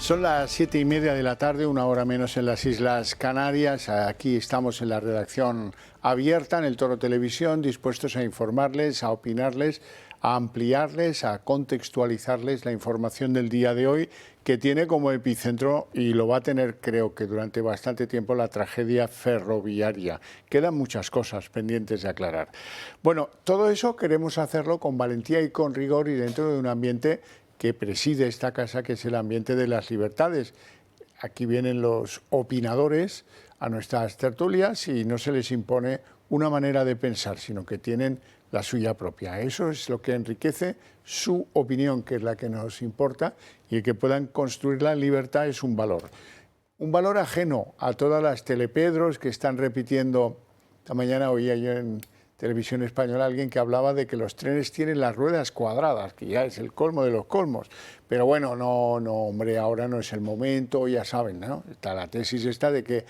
Son las 7:30 de la tarde, una hora menos en las Islas Canarias. Aquí estamos en la redacción abierta en el Toro Televisión, dispuestos a informarles, a opinarles, a ampliarles, a contextualizarles la información del día de hoy, que tiene como epicentro, y lo va a tener creo que durante bastante tiempo, la tragedia ferroviaria. Quedan muchas cosas pendientes de aclarar. Bueno, todo eso queremos hacerlo con valentía y con rigor y dentro de un ambiente que preside esta casa, que es el ambiente de las libertades. Aquí vienen los opinadores a nuestras tertulias y no se les impone una manera de pensar, sino que tienen la suya propia. Eso es lo que enriquece su opinión, que es la que nos importa, y el que puedan construir la libertad es un valor. Un valor ajeno a todas las telepedros que están repitiendo. Esta mañana oía yo en Televisión Española alguien que hablaba de que los trenes tienen las ruedas cuadradas, que ya es el colmo de los colmos. Pero bueno, no, hombre, ahora no es el momento, ya saben, ¿no? Está la tesis esta de que,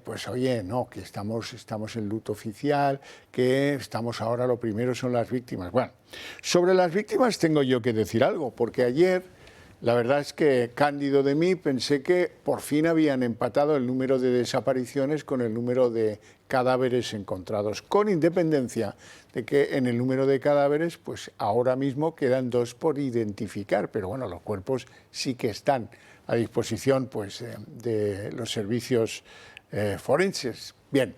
pues oye, no, que estamos en luto oficial, que estamos ahora, lo primero son las víctimas. Bueno, sobre las víctimas tengo yo que decir algo, porque ayer la verdad es que, cándido de mí, pensé que por fin habían empatado el número de desapariciones con el número de cadáveres encontrados, con independencia de que en el número de cadáveres, pues ahora mismo quedan 2 por identificar, pero bueno, los cuerpos sí que están a disposición, pues, de los servicios forenses. Bien.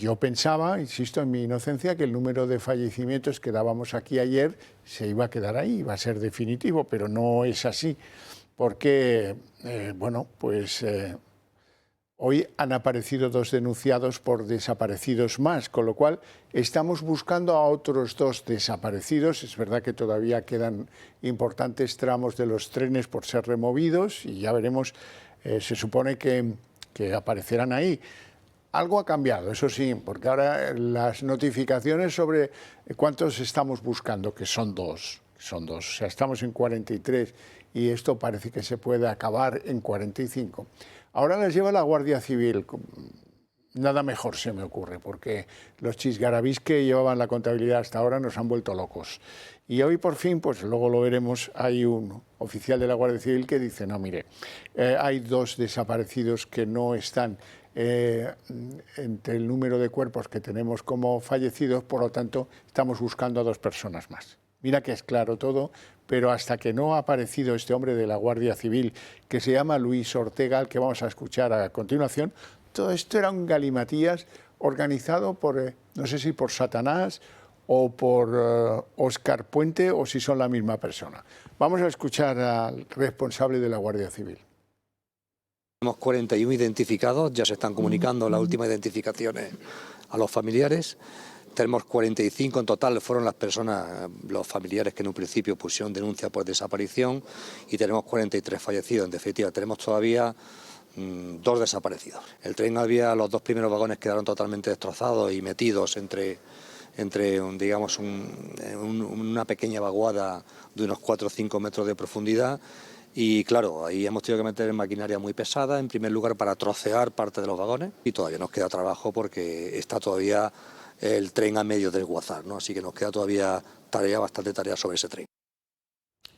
Yo pensaba, insisto en mi inocencia, que el número de fallecimientos que dábamos aquí ayer se iba a quedar ahí, iba a ser definitivo, pero no es así, porque, bueno, pues hoy han aparecido 2 denunciados por desaparecidos más, con lo cual estamos buscando a otros 2 desaparecidos. Es verdad que todavía quedan importantes tramos de los trenes por ser removidos y ya veremos, se supone que aparecerán ahí. Algo ha cambiado, eso sí, porque ahora las notificaciones sobre cuántos estamos buscando, que son 2, o sea, estamos en 43 y esto parece que se puede acabar en 45. Ahora las lleva la Guardia Civil. Nada mejor se me ocurre, porque los chisgarabís que llevaban la contabilidad hasta ahora nos han vuelto locos. Y hoy por fin, pues luego lo veremos, hay un oficial de la Guardia Civil que dice, no, mire, hay 2 desaparecidos que no están entre el número de cuerpos que tenemos como fallecidos, por lo tanto estamos buscando a 2 personas más. Mira que es claro todo, pero hasta que no ha aparecido este hombre de la Guardia Civil, que se llama Luis Ortega, al que vamos a escuchar a continuación, todo esto era un galimatías organizado por, no sé si por Satanás o por Óscar Puente, o si son la misma persona. Vamos a escuchar al responsable de la Guardia Civil. Tenemos 41 identificados, ya se están comunicando las últimas identificaciones a los familiares. Tenemos 45 en total, fueron las personas, los familiares que en un principio pusieron denuncia por desaparición, y tenemos 43 fallecidos. En definitiva, tenemos todavía 2 desaparecidos. El tren los 2 primeros vagones quedaron totalmente destrozados y metidos entre digamos, una pequeña vaguada de unos 4 o 5 metros de profundidad. Y claro, ahí hemos tenido que meter maquinaria muy pesada, en primer lugar para trocear parte de los vagones, y todavía nos queda trabajo porque está todavía el tren a medio desguazar, ¿no? Así que nos queda todavía bastante tarea sobre ese tren.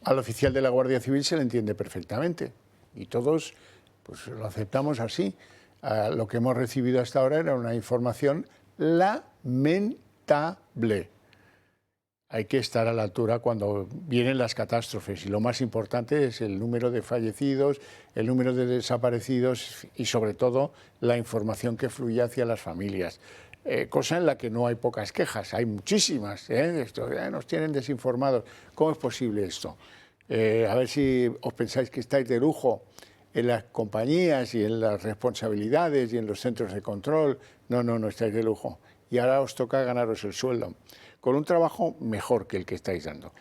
Al oficial de la Guardia Civil se le entiende perfectamente y todos pues lo aceptamos así. Lo que hemos recibido hasta ahora era una información lamentable. Hay que estar a la altura cuando vienen las catástrofes, y lo más importante es el número de fallecidos, el número de desaparecidos y sobre todo la información que fluye hacia las familias. Cosa en la que no hay pocas quejas, hay muchísimas. Nos tienen desinformados. ¿Cómo es posible esto? A ver si os pensáis que estáis de lujo en las compañías y en las responsabilidades y en los centros de control. No estáis de lujo. Y ahora os toca ganaros el sueldo, con un trabajo mejor que el que estáis dando.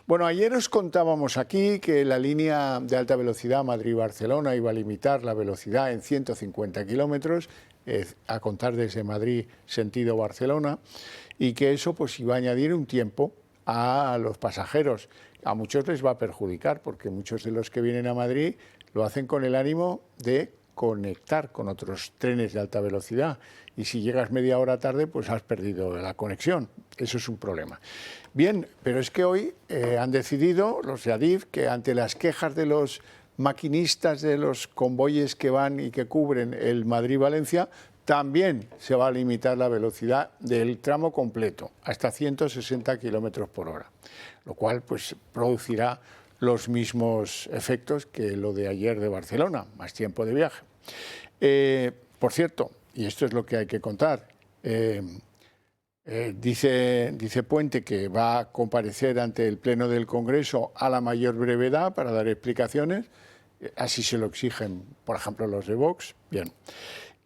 Bueno, ayer os contábamos aquí que la línea de alta velocidad Madrid-Barcelona iba a limitar la velocidad en 150 kilómetros, a contar desde Madrid sentido Barcelona, y que eso pues iba a añadir un tiempo a los pasajeros. A muchos les va a perjudicar, porque muchos de los que vienen a Madrid lo hacen con el ánimo de conectar con otros trenes de alta velocidad, y si llegas media hora tarde, pues has perdido la conexión. Eso es un problema. Bien, pero es que hoy han decidido los de Adif que ante las quejas de los maquinistas de los convoyes que van y que cubren el Madrid-Valencia, también se va a limitar la velocidad del tramo completo hasta 160 kilómetros por hora, lo cual pues producirá los mismos efectos que lo de ayer de Barcelona, más tiempo de viaje. Por cierto, y esto es lo que hay que contar, dice Puente que va a comparecer ante el Pleno del Congreso a la mayor brevedad para dar explicaciones, así se lo exigen, por ejemplo, los de Vox. Bien.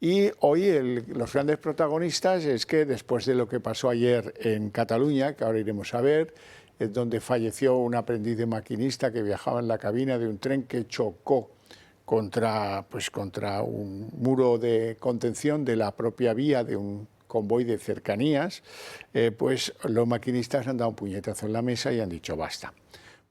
Y hoy los grandes protagonistas es que después de lo que pasó ayer en Cataluña, que ahora iremos a ver, es donde falleció un aprendiz de maquinista que viajaba en la cabina de un tren que chocó contra un muro de contención de la propia vía de un convoy de cercanías, pues los maquinistas han dado un puñetazo en la mesa y han dicho basta.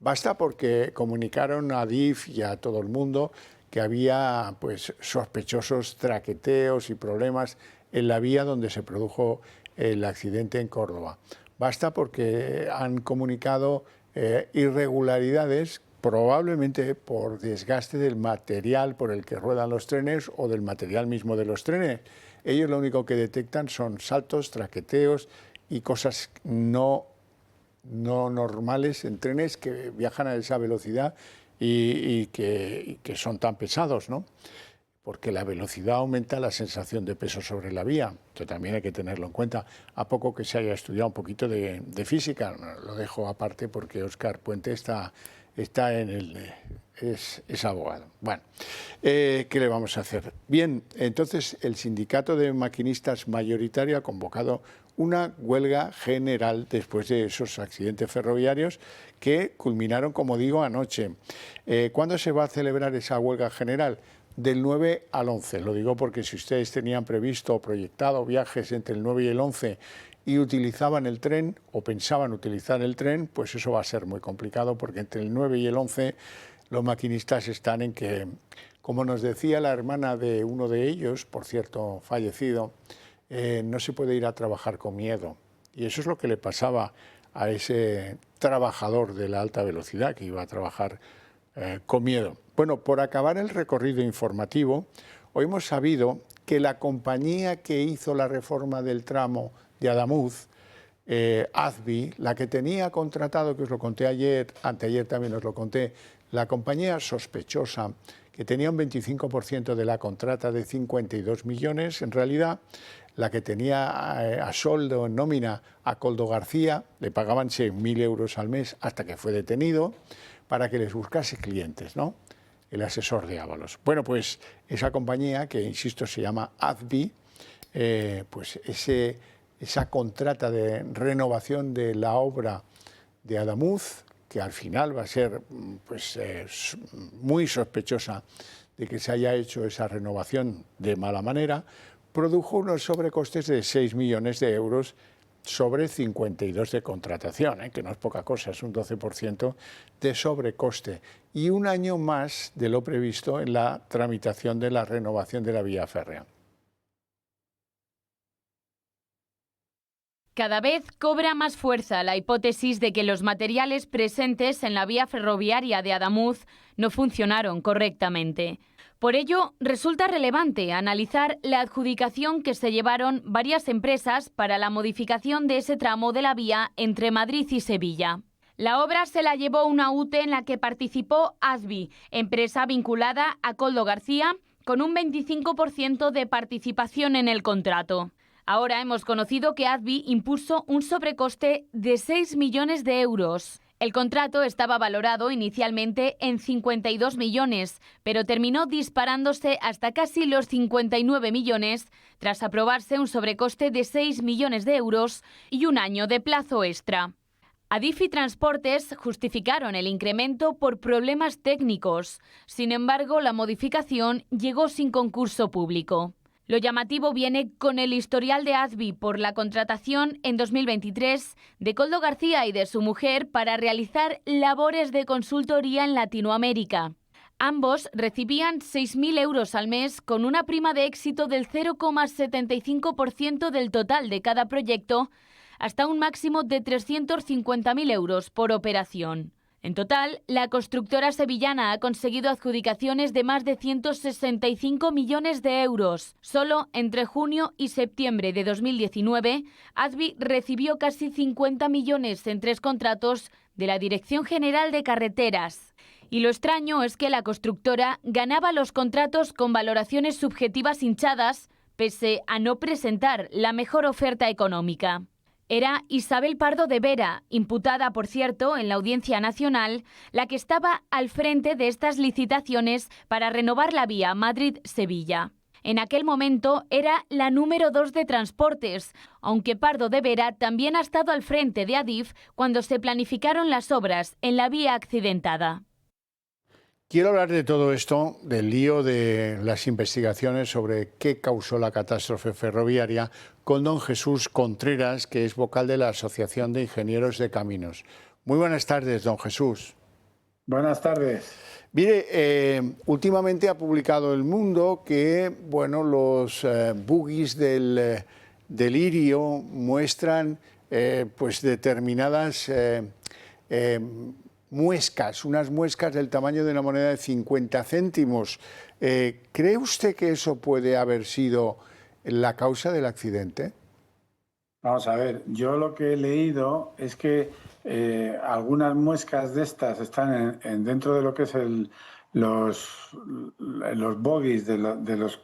Basta porque comunicaron a Adif y a todo el mundo que había pues sospechosos traqueteos y problemas en la vía donde se produjo el accidente en Córdoba. Basta porque han comunicado irregularidades, probablemente por desgaste del material por el que ruedan los trenes o del material mismo de los trenes. Ellos lo único que detectan son saltos, traqueteos y cosas no normales en trenes que viajan a esa velocidad y que son tan pesados, ¿no? Porque la velocidad aumenta la sensación de peso sobre la vía. Esto también hay que tenerlo en cuenta. A poco que se haya estudiado un poquito de física, lo dejo aparte porque Óscar Puente es abogado. Bueno, ¿qué le vamos a hacer? Bien, entonces el sindicato de maquinistas mayoritario ha convocado una huelga general después de esos accidentes ferroviarios que culminaron, como digo, anoche. ¿Cuándo se va a celebrar esa huelga general? Del 9 al 11. Lo digo porque si ustedes tenían previsto o proyectado viajes entre el 9 y el 11 y utilizaban el tren o pensaban utilizar el tren, pues eso va a ser muy complicado porque entre el 9 y el 11 los maquinistas están en que, como nos decía la hermana de uno de ellos, por cierto fallecido, no se puede ir a trabajar con miedo. Y eso es lo que le pasaba a ese trabajador de la alta velocidad que iba a trabajar con miedo. Bueno, por acabar el recorrido informativo, hoy hemos sabido que la compañía que hizo la reforma del tramo de Adamuz, AZBI, la que tenía contratado, que os lo conté ayer, anteayer también os lo conté, la compañía sospechosa que tenía un 25% de la contrata de 52 millones, en realidad la que tenía a soldo en nómina a Koldo García, le pagaban 6.000 euros al mes hasta que fue detenido para que les buscase clientes, ¿no? El asesor de Ábalos. Bueno, pues esa compañía, que insisto se llama AZBI, pues esa contrata de renovación de la obra de Adamuz, que al final va a ser pues, muy sospechosa de que se haya hecho esa renovación de mala manera, produjo unos sobrecostes de 6 millones de euros sobre 52 de contratación, que no es poca cosa, es un 12% de sobrecoste y un año más de lo previsto en la tramitación de la renovación de la vía férrea. Cada vez cobra más fuerza la hipótesis de que los materiales presentes en la vía ferroviaria de Adamuz no funcionaron correctamente. Por ello, resulta relevante analizar la adjudicación que se llevaron varias empresas para la modificación de ese tramo de la vía entre Madrid y Sevilla. La obra se la llevó una UTE en la que participó AZBI, empresa vinculada a Koldo García, con un 25% de participación en el contrato. Ahora hemos conocido que AZBI impuso un sobrecoste de 6 millones de euros. El contrato estaba valorado inicialmente en 52 millones, pero terminó disparándose hasta casi los 59 millones tras aprobarse un sobrecoste de 6 millones de euros y un año de plazo extra. Adif y Transportes justificaron el incremento por problemas técnicos. Sin embargo, la modificación llegó sin concurso público. Lo llamativo viene con el historial de AZBI por la contratación en 2023 de Koldo García y de su mujer para realizar labores de consultoría en Latinoamérica. Ambos recibían 6.000 euros al mes con una prima de éxito del 0,75% del total de cada proyecto, hasta un máximo de 350.000 euros por operación. En total, la constructora sevillana ha conseguido adjudicaciones de más de 165 millones de euros. Solo entre junio y septiembre de 2019, ADVI recibió casi 50 millones en 3 contratos de la Dirección General de Carreteras. Y lo extraño es que la constructora ganaba los contratos con valoraciones subjetivas hinchadas, pese a no presentar la mejor oferta económica. Era Isabel Pardo de Vera, imputada, por cierto, en la Audiencia Nacional, la que estaba al frente de estas licitaciones para renovar la vía Madrid-Sevilla. En aquel momento era la número 2 de Transportes, aunque Pardo de Vera también ha estado al frente de Adif cuando se planificaron las obras en la vía accidentada. Quiero hablar de todo esto, del lío de las investigaciones sobre qué causó la catástrofe ferroviaria, con don Jesús Contreras, que es vocal de la Asociación de Ingenieros de Caminos. Muy buenas tardes, don Jesús. Buenas tardes. Mire, últimamente ha publicado El Mundo que, bueno, los bogies del Irio muestran pues determinadas muescas, unas muescas del tamaño de una moneda de 50 céntimos. ¿Cree usted que eso puede haber sido la causa del accidente? Vamos a ver, yo lo que he leído es que algunas muescas de estas están dentro de lo que es los bogies de los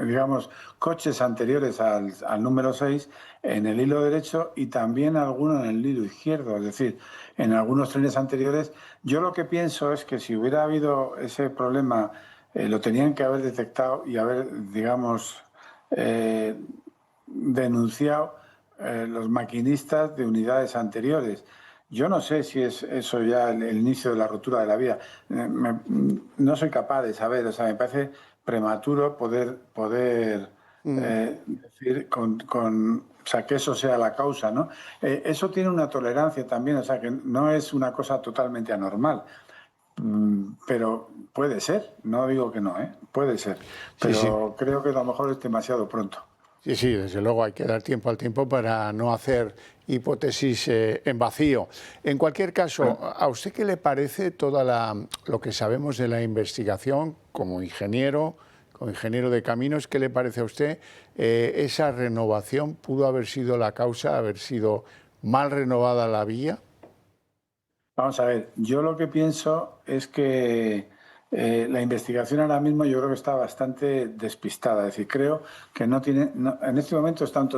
digamos, coches anteriores al número 6 en el hilo derecho y también alguno en el hilo izquierdo, es decir, en algunos trenes anteriores. Yo lo que pienso es que si hubiera habido ese problema, lo tenían que haber detectado y haber, digamos, denunciado los maquinistas de unidades anteriores. Yo no sé si es eso ya el inicio de la rotura de la vía. No soy capaz de saber, o sea, me parece prematuro poder decir o sea, que eso sea la causa, ¿no? Eso tiene una tolerancia también, o sea, que no es una cosa totalmente anormal. Pero puede ser, no digo que no, puede ser, pero sí. Creo que a lo mejor es demasiado pronto. Sí, sí, desde luego hay que dar tiempo al tiempo para no hacer hipótesis en vacío. En cualquier caso, ¿a usted qué le parece lo que sabemos de la investigación como ingeniero de caminos? ¿Qué le parece a usted? ¿Esa renovación pudo haber sido la causa, haber sido mal renovada la vía? Vamos a ver, yo lo que pienso es que la investigación ahora mismo yo creo que está bastante despistada. Es decir, creo que en este momento están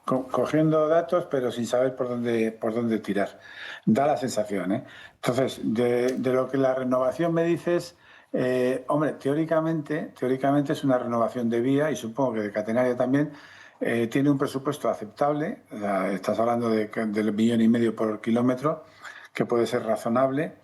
cogiendo datos pero sin saber por dónde tirar. Da la sensación, Entonces, de lo que la renovación me dices, hombre, teóricamente es una renovación de vía y supongo que de catenaria también. Tiene un presupuesto aceptable, o sea, estás hablando del 1,5 millones por kilómetro, que puede ser razonable.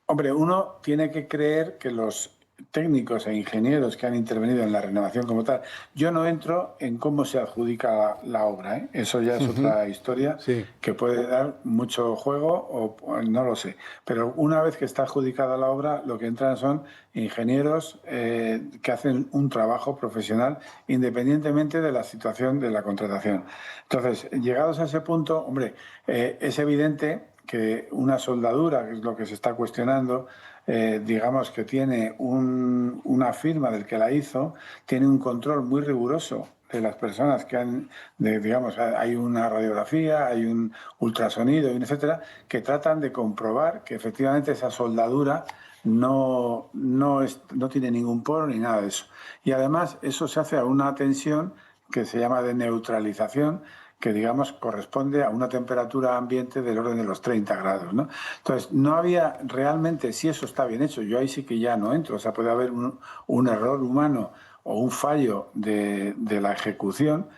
Hombre, uno tiene que creer que los técnicos e ingenieros que han intervenido en la renovación como tal, yo no entro en cómo se adjudica la obra, Eso ya es otra historia, sí, que puede dar mucho juego o no lo sé. Pero una vez que está adjudicada la obra, lo que entran son ingenieros que hacen un trabajo profesional independientemente de la situación de la contratación. Entonces, llegados a ese punto, hombre, es evidente que una soldadura, que es lo que se está cuestionando, digamos que tiene una firma del que la hizo, tiene un control muy riguroso de las personas que digamos, hay una radiografía, hay un ultrasonido, etcétera, que tratan de comprobar que efectivamente esa soldadura no tiene ningún poro ni nada de eso. Y además eso se hace a una tensión que se llama de neutralización, que digamos corresponde a una temperatura ambiente del orden de los 30 grados, ¿no? Entonces, no había realmente, si eso está bien hecho, yo ahí sí que ya no entro, o sea, puede haber un error humano o un fallo de la ejecución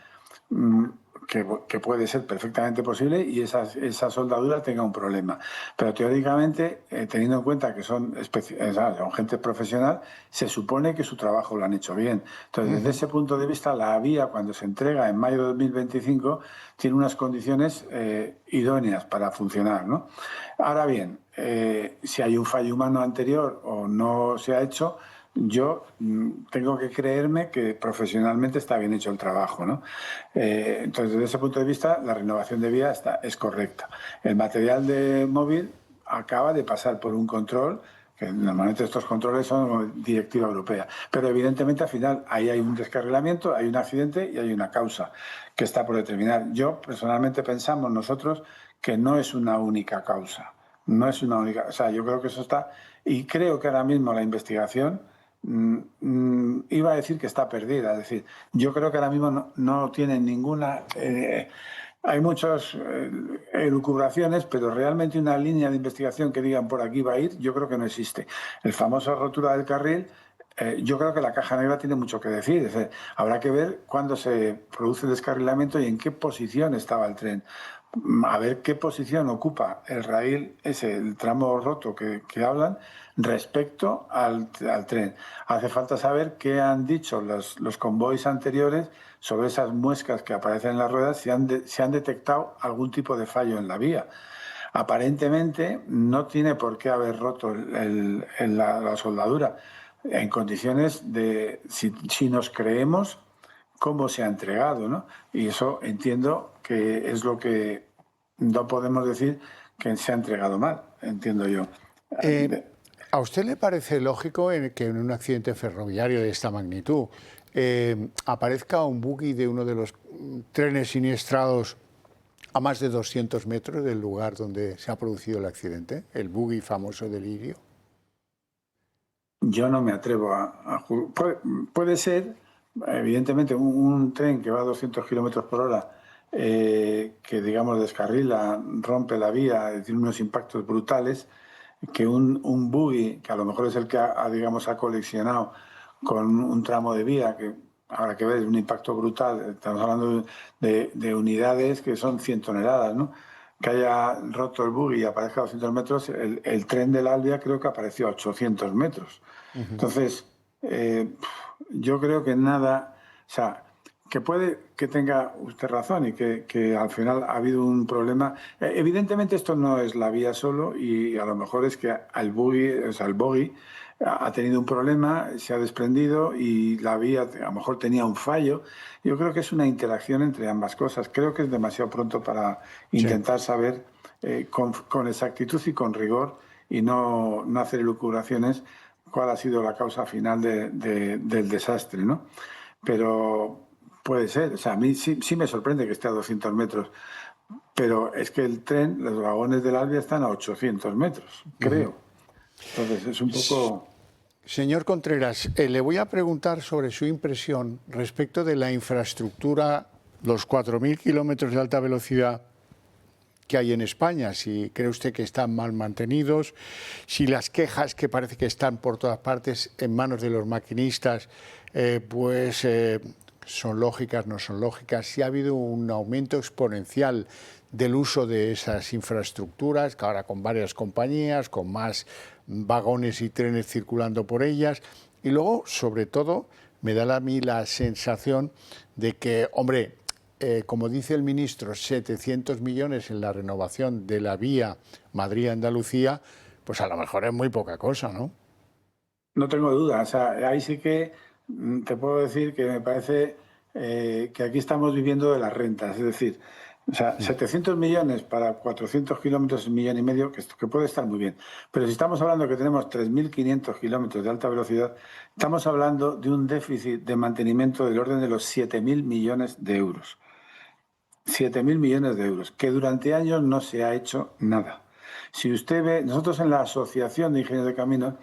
que puede ser perfectamente posible y esa soldadura tenga un problema. Pero teóricamente, teniendo en cuenta que son gente profesional, se supone que su trabajo lo han hecho bien. Entonces, desde ese punto de vista, la vía, cuando se entrega en mayo de 2025, tiene unas condiciones idóneas para funcionar, ¿no? Ahora bien, si hay un fallo humano anterior o no se ha hecho, yo tengo que creerme que profesionalmente está bien hecho el trabajo, ¿no? Entonces, desde ese punto de vista, la renovación de vía es correcta. El material de móvil acaba de pasar por un control, que normalmente estos controles son directiva europea, pero evidentemente al final ahí hay un descarrilamiento, hay un accidente y hay una causa que está por determinar. Yo personalmente pensamos nosotros que no es una única causa, no es una única, o sea, yo creo que eso está, y creo que ahora mismo la investigación iba a decir que está perdida, es decir, yo creo que ahora mismo no tienen ninguna... hay muchas elucubraciones, pero realmente una línea de investigación que digan por aquí va a ir, yo creo que no existe. El famoso rotura del carril, yo creo que la caja negra tiene mucho que decir. Es decir, habrá que ver cuándo se produce el descarrilamiento y en qué posición estaba el tren. A ver qué posición ocupa el raíl, el tramo roto que hablan, respecto al tren. Hace falta saber qué han dicho los convoys anteriores sobre esas muescas que aparecen en las ruedas, si han detectado algún tipo de fallo en la vía. Aparentemente no tiene por qué haber roto la soldadura en condiciones de, si nos creemos cómo se ha entregado, ¿no? Y eso entiendo que es lo que no podemos decir que se ha entregado mal, entiendo yo. ¿A usted le parece lógico que en un accidente ferroviario de esta magnitud aparezca un buggy de uno de los trenes siniestrados a más de 200 metros del lugar donde se ha producido el accidente? El buggy famoso de Lirio. Yo no me atrevo a puede ser, evidentemente, un tren que va a 200 kilómetros por hora, que digamos descarrila, rompe la vía, tiene unos impactos brutales, que un buggy, que a lo mejor es el que digamos, ha coleccionado con un tramo de vía, que habrá que ver, es un impacto brutal, estamos hablando de unidades que son 100 toneladas, ¿no? Que haya roto el buggy y aparezca a 200 metros, el tren del Albia creo que apareció a 800 metros. Entonces, yo creo que nada, o sea, que puede que tenga usted razón y que al final ha habido un problema. Evidentemente esto no es la vía solo y a lo mejor es que el bogie ha tenido un problema, se ha desprendido y la vía a lo mejor tenía un fallo. Yo creo que es una interacción entre ambas cosas. Creo que es demasiado pronto para intentar saber con exactitud y con rigor y no hacer elucubraciones cuál ha sido la causa final del desastre, ¿no? Pero puede ser, o sea, a mí sí me sorprende que esté a 200 metros, pero es que el tren, los vagones del Albia están a 800 metros, creo. Entonces es un poco... Señor Contreras, le voy a preguntar sobre su impresión respecto de la infraestructura, los 4.000 kilómetros de alta velocidad que hay en España, si cree usted que están mal mantenidos, si las quejas que parece que están por todas partes en manos de los maquinistas, son lógicas, no son lógicas, si ha habido un aumento exponencial del uso de esas infraestructuras, que ahora con varias compañías, con más vagones y trenes circulando por ellas, y luego, sobre todo, me da a mí la sensación de que, hombre, como dice el ministro, 700 millones en la renovación de la vía Madrid-Andalucía, pues a lo mejor es muy poca cosa, ¿no? No tengo duda, o sea, ahí sí que te puedo decir que me parece que aquí estamos viviendo de las rentas, es decir, o sea, 700 millones para 400 kilómetros es 1,5 millones, que puede estar muy bien. Pero si estamos hablando que tenemos 3.500 kilómetros de alta velocidad, estamos hablando de un déficit de mantenimiento del orden de los 7.000 millones de euros. 7.000 millones de euros, que durante años no se ha hecho nada. Si usted ve, nosotros en la Asociación de Ingenieros de Caminos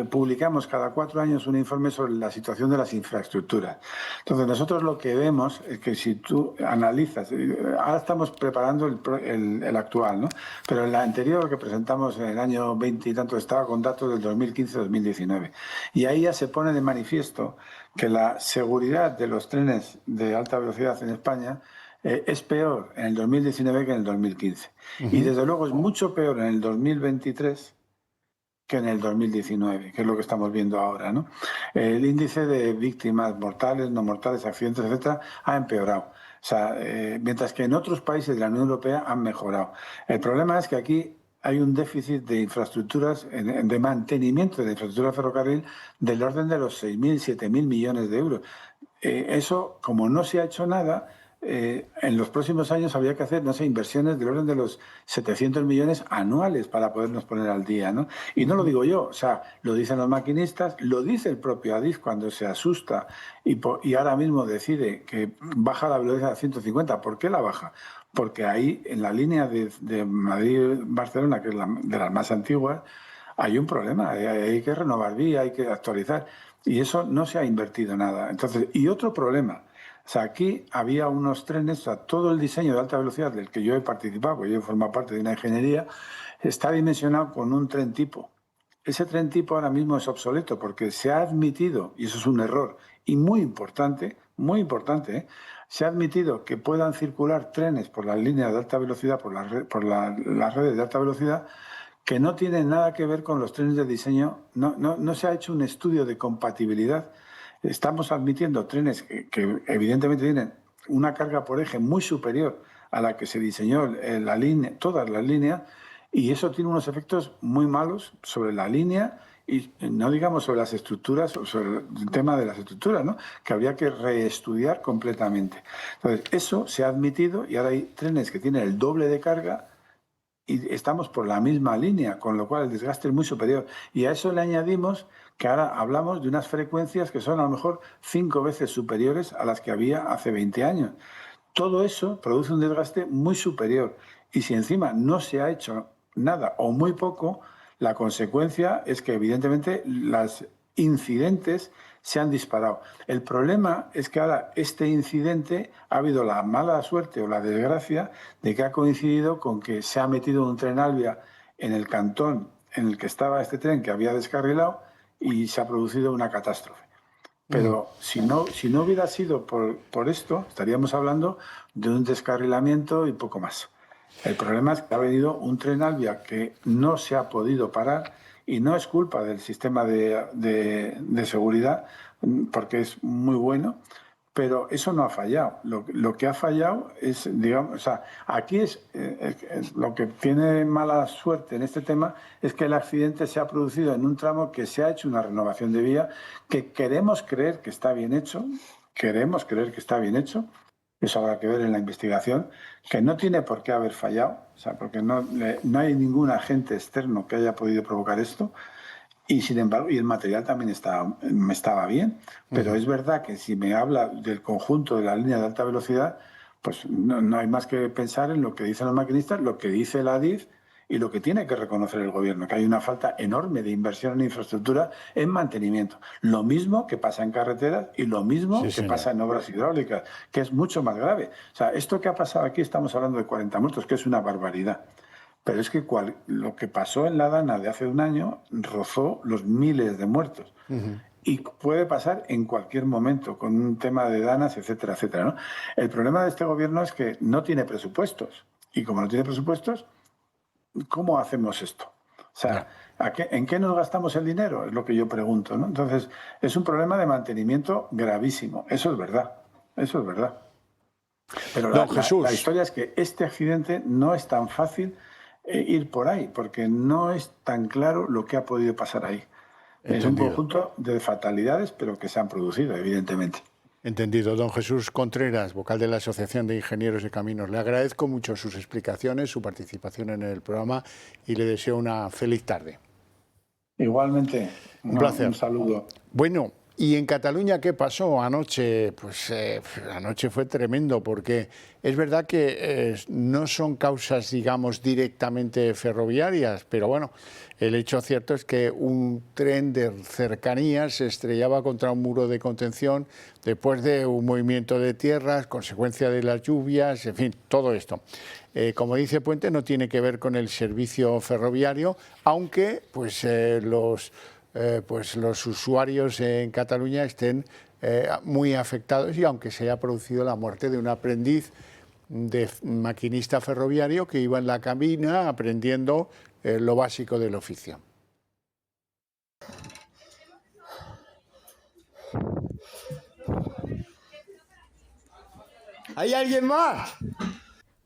publicamos cada 4 años un informe sobre la situación de las infraestructuras. Entonces nosotros lo que vemos es que si tú analizas, ahora estamos preparando el actual, ¿no? Pero el anterior que presentamos en el año 20 y tanto estaba con datos del 2015-2019. Y ahí ya se pone de manifiesto que la seguridad de los trenes de alta velocidad en España es peor en el 2019 que en el 2015. Y desde luego es mucho peor en el 2023 que en el 2019, que es lo que estamos viendo ahora, ¿no? El índice de víctimas mortales, no mortales, accidentes, etcétera, ha empeorado. O sea, mientras que en otros países de la Unión Europea han mejorado. El problema es que aquí hay un déficit de infraestructuras, de mantenimiento de la infraestructura ferrocarril del orden de los 6.000, 7.000 millones de euros. Eso, como no se ha hecho nada, en los próximos años habría que hacer, no sé, inversiones del orden de los 700 millones anuales para podernos poner al día, ¿no? Y no lo digo yo, o sea, lo dicen los maquinistas, lo dice el propio Adif cuando se asusta y ahora mismo decide que baja la velocidad a 150. ¿Por qué la baja? Porque ahí, en la línea de Madrid-Barcelona, que es de las más antiguas, hay un problema, hay que renovar vía, hay que actualizar, y eso no se ha invertido nada. Entonces, y otro problema, o sea, aquí había unos trenes, o sea, todo el diseño de alta velocidad del que yo he participado, porque yo he formado parte de una ingeniería, está dimensionado con un tren tipo. Ese tren tipo ahora mismo es obsoleto porque se ha admitido, y eso es un error, y muy importante, se ha admitido que puedan circular trenes por las líneas de alta velocidad, por las redes de alta velocidad, que no tienen nada que ver con los trenes de diseño. No se ha hecho un estudio de compatibilidad. Estamos admitiendo trenes que evidentemente tienen una carga por eje muy superior a la que se diseñó la línea, todas las líneas, y eso tiene unos efectos muy malos sobre la línea y no digamos sobre las estructuras, sobre el tema de las estructuras, ¿no? Que habría que reestudiar completamente. Entonces, eso se ha admitido y ahora hay trenes que tienen el doble de carga y estamos por la misma línea, con lo cual el desgaste es muy superior. Y a eso le añadimos que ahora hablamos de unas frecuencias que son a lo mejor 5 veces superiores a las que había hace 20 años. Todo eso produce un desgaste muy superior. Y si encima no se ha hecho nada o muy poco, la consecuencia es que evidentemente los incidentes se han disparado. El problema es que ahora este incidente ha habido la mala suerte o la desgracia de que ha coincidido con que se ha metido un tren Alvia en el cantón en el que estaba este tren que había descarrilado y se ha producido una catástrofe. Pero si no hubiera sido por esto, estaríamos hablando de un descarrilamiento y poco más. El problema es que ha venido un tren Alvia que no se ha podido parar y no es culpa del sistema de seguridad, porque es muy bueno, pero eso no ha fallado. Lo que ha fallado es, digamos, o sea, aquí es lo que tiene mala suerte en este tema es que el accidente se ha producido en un tramo que se ha hecho una renovación de vía que queremos creer que está bien hecho, eso habrá que ver en la investigación, que no tiene por qué haber fallado, o sea, porque no hay ningún agente externo que haya podido provocar esto. Y sin embargo, y el material también estaba bien, pero es verdad que si me habla del conjunto de la línea de alta velocidad, pues no hay más que pensar en lo que dicen los maquinistas, lo que dice la ADIF y lo que tiene que reconocer el gobierno, que hay una falta enorme de inversión en infraestructura en mantenimiento. Lo mismo que pasa en carreteras y lo mismo que pasa en obras hidráulicas, que es mucho más grave. O sea, esto que ha pasado aquí, estamos hablando de 40 muertos, que es una barbaridad. Pero es que lo que pasó en la Dana de hace un año rozó los miles de muertos. Y puede pasar en cualquier momento con un tema de danas, etcétera, etcétera, ¿no? El problema de este gobierno es que no tiene presupuestos. Y como no tiene presupuestos, ¿cómo hacemos esto? O sea, ¿en qué nos gastamos el dinero? Es lo que yo pregunto, ¿no? Entonces, es un problema de mantenimiento gravísimo. Eso es verdad. Pero la historia es que este accidente no es tan fácil ir por ahí, porque no es tan claro lo que ha podido pasar ahí. Entendido. Es un conjunto de fatalidades, pero que se han producido, evidentemente. Entendido. Don Jesús Contreras, vocal de la Asociación de Ingenieros de Caminos. Le agradezco mucho sus explicaciones, su participación en el programa y le deseo una feliz tarde. Igualmente. Un placer. Un saludo. Bueno, ¿y en Cataluña qué pasó anoche? Pues anoche fue tremendo porque es verdad que no son causas, digamos, directamente ferroviarias, pero bueno, el hecho cierto es que un tren de cercanías se estrellaba contra un muro de contención después de un movimiento de tierras, consecuencia de las lluvias, en fin, todo esto. Como dice Puente, no tiene que ver con el servicio ferroviario, aunque pues los usuarios en Cataluña estén muy afectados y aunque se haya producido la muerte de un aprendiz de maquinista ferroviario que iba en la cabina aprendiendo lo básico del oficio. ¿Hay alguien más?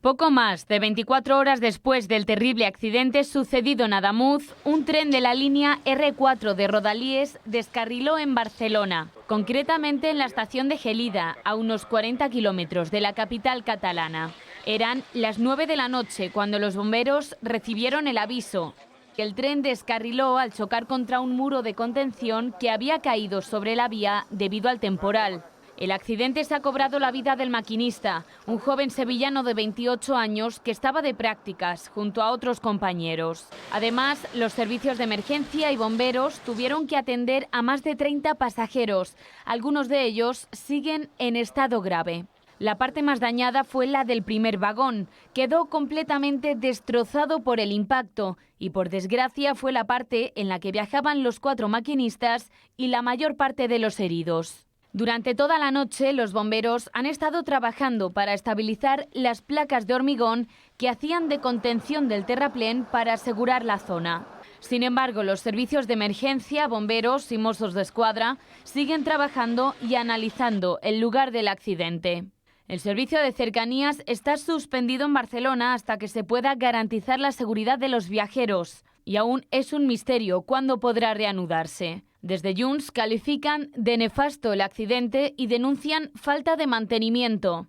Poco más de 24 horas después del terrible accidente sucedido en Adamuz, un tren de la línea R4 de Rodalies descarriló en Barcelona, concretamente en la estación de Gelida, a unos 40 kilómetros de la capital catalana. Eran las 9 de la noche cuando los bomberos recibieron el aviso. El tren descarriló al chocar contra un muro de contención que había caído sobre la vía debido al temporal. El accidente se ha cobrado la vida del maquinista, un joven sevillano de 28 años que estaba de prácticas junto a otros compañeros. Además, los servicios de emergencia y bomberos tuvieron que atender a más de 30 pasajeros. Algunos de ellos siguen en estado grave. La parte más dañada fue la del primer vagón. Quedó completamente destrozado por el impacto y, por desgracia, fue la parte en la que viajaban los 4 maquinistas y la mayor parte de los heridos. Durante toda la noche, los bomberos han estado trabajando para estabilizar las placas de hormigón que hacían de contención del terraplén para asegurar la zona. Sin embargo, los servicios de emergencia, bomberos y Mossos d'Esquadra siguen trabajando y analizando el lugar del accidente. El servicio de cercanías está suspendido en Barcelona hasta que se pueda garantizar la seguridad de los viajeros y aún es un misterio cuándo podrá reanudarse. Desde Junts califican de nefasto el accidente y denuncian falta de mantenimiento.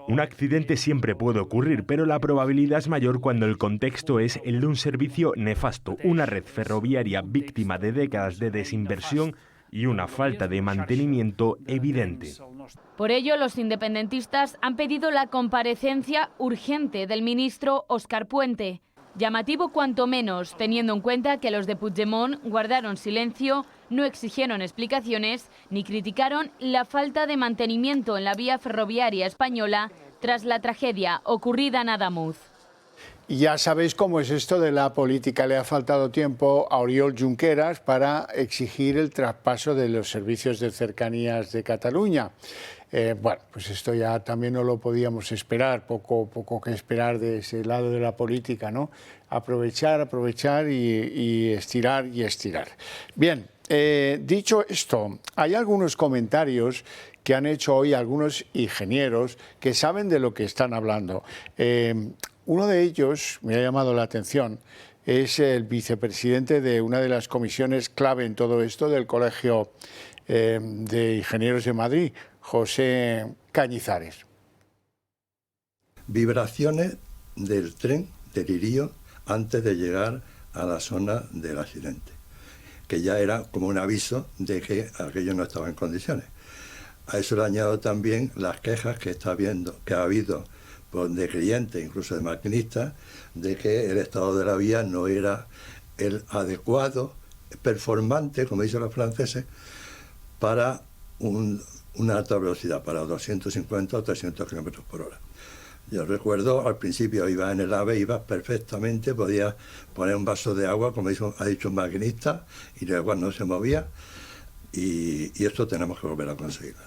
Un accidente siempre puede ocurrir, pero la probabilidad es mayor cuando el contexto es el de un servicio nefasto, una red ferroviaria víctima de décadas de desinversión y una falta de mantenimiento evidente. Por ello, los independentistas han pedido la comparecencia urgente del ministro Óscar Puente. Llamativo cuanto menos, teniendo en cuenta que los de Puigdemont guardaron silencio, no exigieron explicaciones ni criticaron la falta de mantenimiento en la vía ferroviaria española tras la tragedia ocurrida en Adamuz. Y ya sabéis cómo es esto de la política. Le ha faltado tiempo a Oriol Junqueras para exigir el traspaso de los servicios de cercanías de Cataluña. Bueno, pues esto ya también no lo podíamos esperar, poco que esperar de ese lado de la política, ¿no? Aprovechar y estirar y estirar. Bien, dicho esto, hay algunos comentarios que han hecho hoy algunos ingenieros que saben de lo que están hablando. Uno de ellos me ha llamado la atención, es el vicepresidente de una de las comisiones clave en todo esto del Colegio de Ingenieros de Madrid, José Cañizares. Vibraciones del tren de Lirío antes de llegar a la zona del accidente, que ya era como un aviso de que aquello no estaba en condiciones. A eso le añado también las quejas que ha habido de clientes, incluso de maquinistas, de que el estado de la vía no era el adecuado, performante, como dicen los franceses, para una alta velocidad, para 250 o 300 kilómetros por hora. Yo recuerdo, al principio iba en el AVE, iba perfectamente, podía poner un vaso de agua, como ha dicho un maquinista, y el agua no se movía, y esto tenemos que volver a conseguirlo.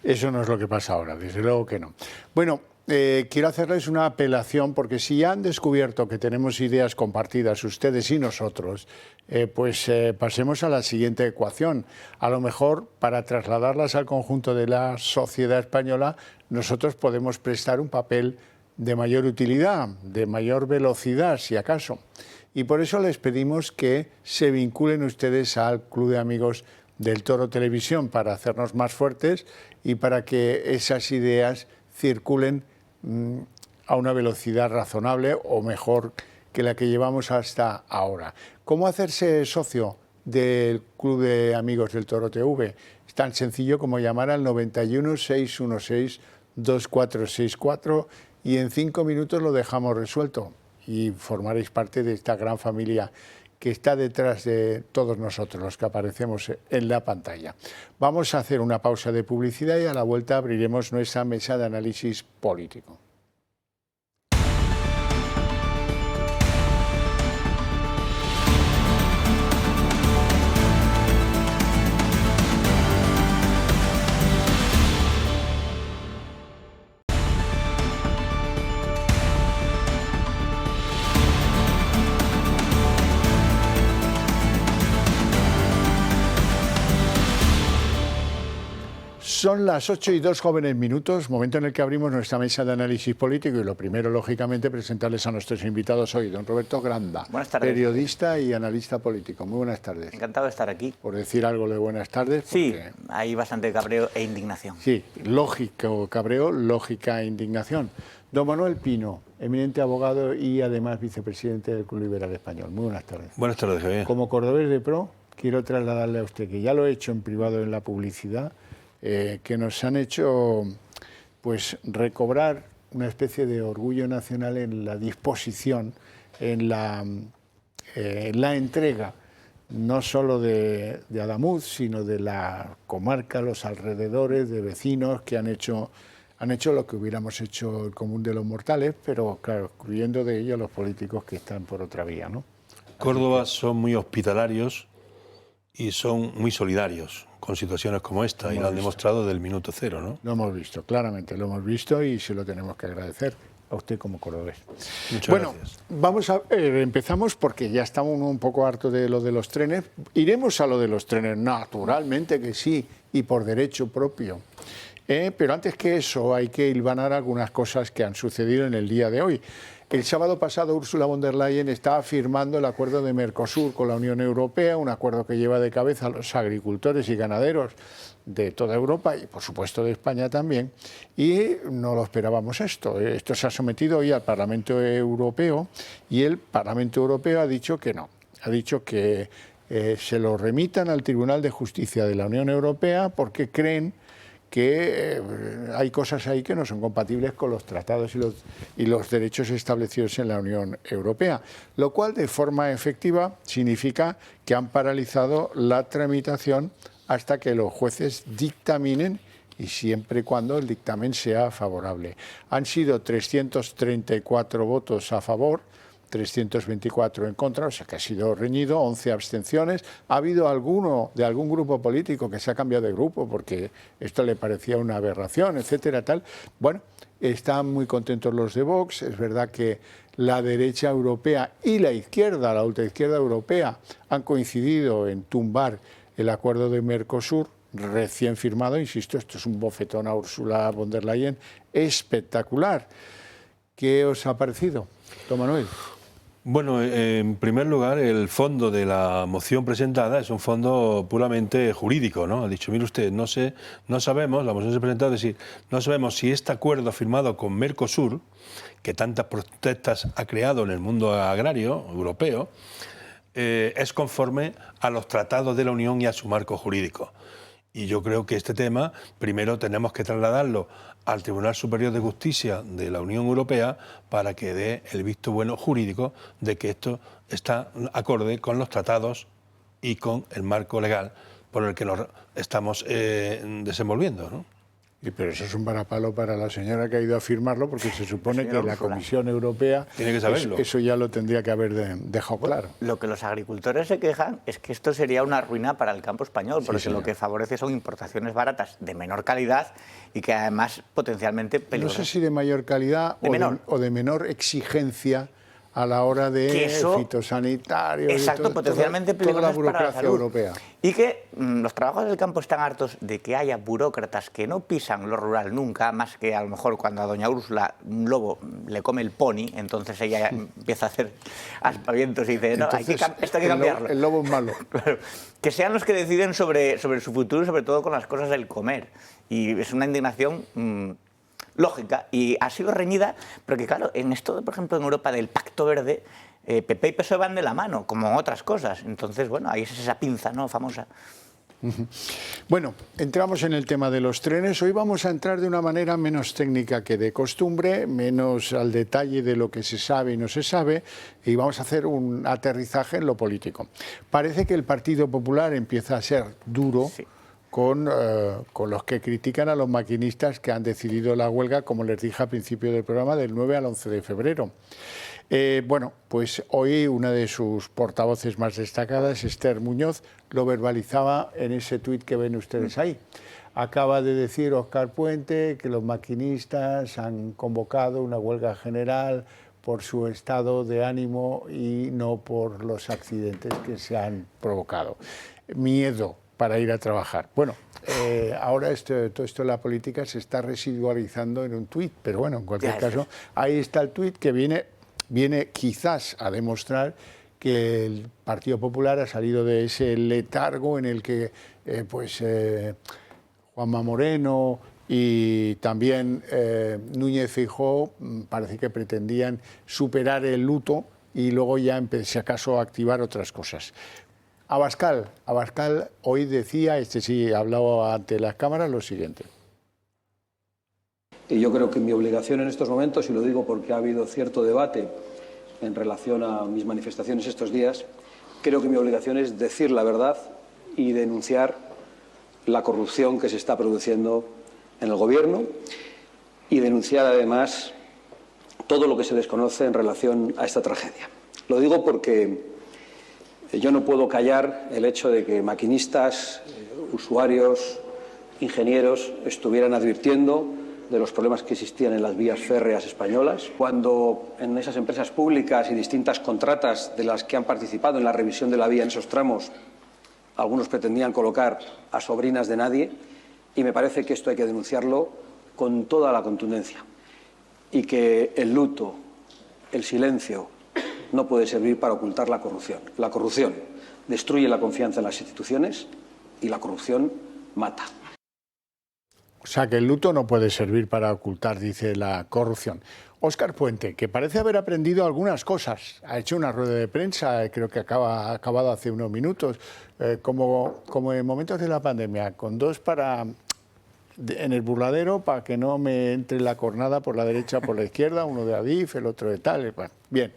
Eso no es lo que pasa ahora, desde luego que no. Bueno, quiero hacerles una apelación, porque si ya han descubierto que tenemos ideas compartidas, ustedes y nosotros, pasemos a la siguiente ecuación. A lo mejor, para trasladarlas al conjunto de la sociedad española, nosotros podemos prestar un papel de mayor utilidad, de mayor velocidad, si acaso. Y por eso les pedimos que se vinculen ustedes al Club de Amigos del Toro Televisión para hacernos más fuertes y para que esas ideas circulen a una velocidad razonable o mejor que la que llevamos hasta ahora. ¿Cómo hacerse socio del Club de Amigos del Toro TV? Es tan sencillo como llamar al 91 616 2464 y en 5 minutos lo dejamos resuelto y formaréis parte de esta gran familia que está detrás de todos nosotros, los que aparecemos en la pantalla. Vamos a hacer una pausa de publicidad y a la vuelta abriremos nuestra mesa de análisis político. Son las 8:02 jóvenes minutos, momento en el que abrimos nuestra mesa de análisis político y lo primero, lógicamente, presentarles a nuestros invitados hoy. Don Roberto Granda, periodista y analista político. Muy buenas tardes. Encantado de estar aquí. Por decir algo de buenas tardes. Sí, hay bastante cabreo e indignación. Sí, lógico cabreo, lógica indignación. Don Manuel Pino, eminente abogado y además vicepresidente del Club Liberal Español. Muy buenas tardes. Buenas tardes, Javier. Como cordobés de pro, quiero trasladarle a usted, que ya lo he hecho en privado en la publicidad, que nos han hecho pues recobrar una especie de orgullo nacional en la disposición, en la entrega, no solo de Adamuz, sino de la comarca, los alrededores, de vecinos que han hecho lo que hubiéramos hecho el común de los mortales, pero claro, excluyendo de ello a los políticos que están por otra vía, ¿no? Córdoba son muy hospitalarios y son muy solidarios con situaciones como esta, y lo han demostrado del minuto cero, ¿no? Lo hemos visto, claramente, lo hemos visto y se lo tenemos que agradecer a usted como cordobés. Muchas gracias. Vamos a empezamos porque ya estamos un poco hartos de lo de los trenes. Iremos a lo de los trenes, naturalmente que sí, y por derecho propio. Pero antes que eso hay que hilvanar algunas cosas que han sucedido en el día de hoy. El sábado pasado Ursula von der Leyen estaba firmando el acuerdo de Mercosur con la Unión Europea, un acuerdo que lleva de cabeza a los agricultores y ganaderos de toda Europa y por supuesto de España también, y no lo esperábamos esto. Esto se ha sometido hoy al Parlamento Europeo y el Parlamento Europeo ha dicho que no, ha dicho que se lo remitan al Tribunal de Justicia de la Unión Europea porque creen que hay cosas ahí que no son compatibles con los tratados y los derechos establecidos en la Unión Europea, lo cual de forma efectiva significa que han paralizado la tramitación hasta que los jueces dictaminen y siempre y cuando el dictamen sea favorable. Han sido 334 votos a favor, 324 en contra, o sea que ha sido reñido, 11 abstenciones. Ha habido alguno de algún grupo político que se ha cambiado de grupo porque esto le parecía una aberración, etcétera, tal. Bueno, están muy contentos los de Vox. Es verdad que la derecha europea y la izquierda, la ultraizquierda europea, han coincidido en tumbar el acuerdo de Mercosur recién firmado. Insisto, esto es un bofetón a Ursula von der Leyen espectacular. ¿Qué os ha parecido, don Manuel? Bueno, en primer lugar, el fondo de la moción presentada es un fondo puramente jurídico, ¿no? Ha dicho, mire usted, no sabemos, la moción se ha presentado, es decir, no sabemos si este acuerdo firmado con Mercosur, que tantas protestas ha creado en el mundo agrario europeo, es conforme a los tratados de la Unión y a su marco jurídico. Y yo creo que este tema, primero tenemos que trasladarlo al Tribunal Superior de Justicia de la Unión Europea para que dé el visto bueno jurídico de que esto está acorde con los tratados y con el marco legal por el que nos estamos desenvolviendo, ¿no? Pero eso es un varapalo para la señora que ha ido a firmarlo, porque se supone que la Comisión Europea tiene que saberlo. Eso ya lo tendría que haber dejado claro. Lo que los agricultores se quejan es que esto sería una ruina para el campo español, porque señor, lo que favorece son importaciones baratas de menor calidad y que además potencialmente peligrosas. No sé si de mayor calidad o de menor exigencia a la hora de fitosanitarios. Exacto, potencialmente peligrosas para la salud europea. Y que los trabajadores del campo están hartos de que haya burócratas que no pisan lo rural nunca, más que a lo mejor cuando a doña Úrsula un lobo le come el pony, entonces ella empieza a hacer aspavientos y dice, no, entonces, esto hay que cambiarlo. El lobo es malo. Claro, que sean los que deciden sobre su futuro y sobre todo con las cosas del comer. Y es una indignación lógica y ha sido reñida, porque claro, en esto, por ejemplo, en Europa del Pacto Verde, PP y PSOE van de la mano, como en otras cosas. Entonces, bueno, ahí es esa pinza, ¿no?, famosa. Bueno, entramos en el tema de los trenes. Hoy vamos a entrar de una manera menos técnica que de costumbre, menos al detalle de lo que se sabe y no se sabe, y vamos a hacer un aterrizaje en lo político. Parece que el Partido Popular empieza a ser duro. Sí. Con los que critican a los maquinistas que han decidido la huelga, como les dije al principio del programa, del 9 al 11 de febrero. Bueno, pues hoy una de sus portavoces más destacadas, Esther Muñoz, lo verbalizaba en ese tuit que ven ustedes ahí. Acaba de decir Óscar Puente que los maquinistas han convocado una huelga general por su estado de ánimo y no por los accidentes que se han provocado. Miedo. para ir a trabajar. Bueno, ahora todo esto de la política se está residualizando en un tuit, pero bueno, en cualquier caso, ahí está el tuit que viene quizás a demostrar que el Partido Popular ha salido de ese letargo en el que Juanma Moreno y también Núñez Feijóo parece que pretendían superar el luto y luego ya si acaso activar otras cosas. Abascal hoy decía, sí hablaba ante las cámaras, lo siguiente. Y yo creo que mi obligación en estos momentos, y lo digo porque ha habido cierto debate en relación a mis manifestaciones estos días, creo que mi obligación es decir la verdad y denunciar la corrupción que se está produciendo en el Gobierno y denunciar además todo lo que se desconoce en relación a esta tragedia. Lo digo porque yo no puedo callar el hecho de que maquinistas, usuarios, ingenieros estuvieran advirtiendo de los problemas que existían en las vías férreas españolas, cuando en esas empresas públicas y distintas contratas de las que han participado en la revisión de la vía en esos tramos, algunos pretendían colocar a sobrinas de nadie, y me parece que esto hay que denunciarlo con toda la contundencia, y que el luto, el silencio, no puede servir para ocultar la corrupción. La corrupción destruye la confianza en las instituciones y la corrupción mata. O sea, que el luto no puede servir para ocultar, dice, la corrupción. Óscar Puente, que parece haber aprendido algunas cosas, ha hecho una rueda de prensa, creo que ha acabado hace unos minutos, como en momentos de la pandemia, con dos en el burladero para que no me entre la cornada por la derecha o por la izquierda, uno de Adif, el otro de tal. Bueno, bien,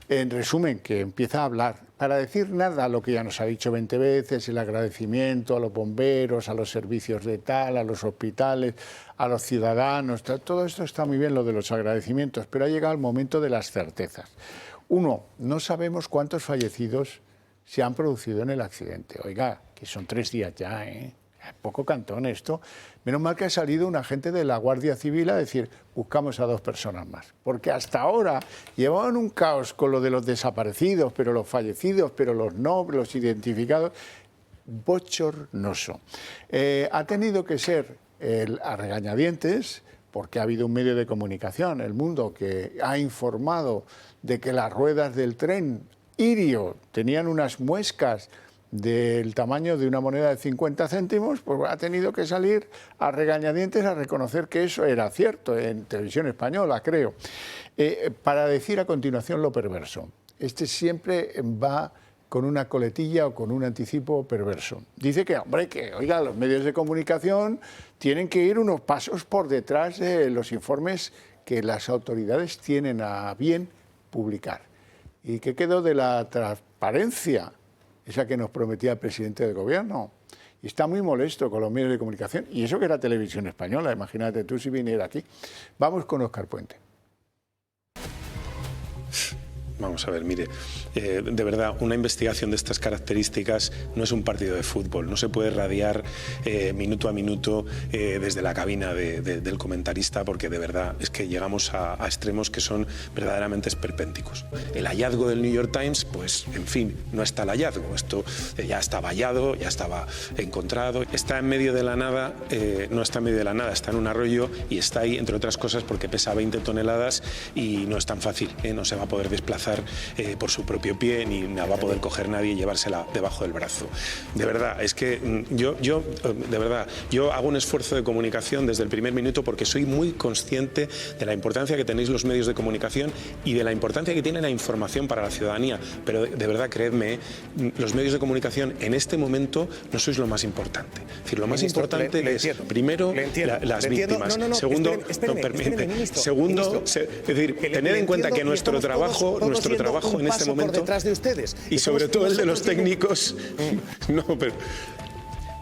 en resumen, que empieza a hablar, para decir nada, lo que ya nos ha dicho 20 veces, el agradecimiento a los bomberos, a los servicios de tal, a los hospitales, a los ciudadanos, todo esto está muy bien, lo de los agradecimientos, pero ha llegado el momento de las certezas. Uno, no sabemos cuántos fallecidos se han producido en el accidente. Oiga, que son 3 días ya, ¿eh? Poco cantón esto. Menos mal que ha salido un agente de la Guardia Civil a decir, buscamos a 2 personas más. Porque hasta ahora llevaban un caos con lo de los desaparecidos, pero los fallecidos, pero los no, los identificados, bochornoso. Ha tenido que ser a regañadientes, porque ha habido un medio de comunicación, El Mundo, que ha informado de que las ruedas del tren Irio tenían unas muescas del tamaño de una moneda de 50 céntimos, pues ha tenido que salir a regañadientes a reconocer que eso era cierto, en Televisión Española, creo, para decir a continuación lo perverso. Este siempre va con una coletilla o con un anticipo perverso. Dice que, hombre, que, oiga, los medios de comunicación tienen que ir unos pasos por detrás de los informes que las autoridades tienen a bien publicar. ¿Y qué quedó de la transparencia? Esa que nos prometía el presidente del Gobierno. Y está muy molesto con los medios de comunicación. Y eso que era Televisión Española, imagínate tú si viniera aquí. Vamos con Óscar Puente. Vamos a ver, mire, de verdad, una investigación de estas características no es un partido de fútbol, no se puede radiar minuto a minuto desde la cabina del comentarista, porque de verdad es que llegamos a extremos que son verdaderamente esperpénticos. El hallazgo del New York Times, pues, en fin, no está el hallazgo, esto ya está vallado, ya estaba encontrado, está en medio de la nada, no está en medio de la nada, está en un arroyo y está ahí, entre otras cosas, porque pesa 20 toneladas y no es tan fácil, no se va a poder desplazar por su propio pie, ni la va a poder coger nadie y llevársela debajo del brazo. De verdad, es que yo hago un esfuerzo de comunicación desde el primer minuto porque soy muy consciente de la importancia que tenéis los medios de comunicación y de la importancia que tiene la información para la ciudadanía, pero de verdad, creedme, los medios de comunicación en este momento no sois lo más importante. Es decir, lo más importante es, primero, las víctimas. Segundo, segundo, es decir, tener en cuenta que nuestro trabajo en este momento, detrás de ustedes, y sobre todo el de los técnicos,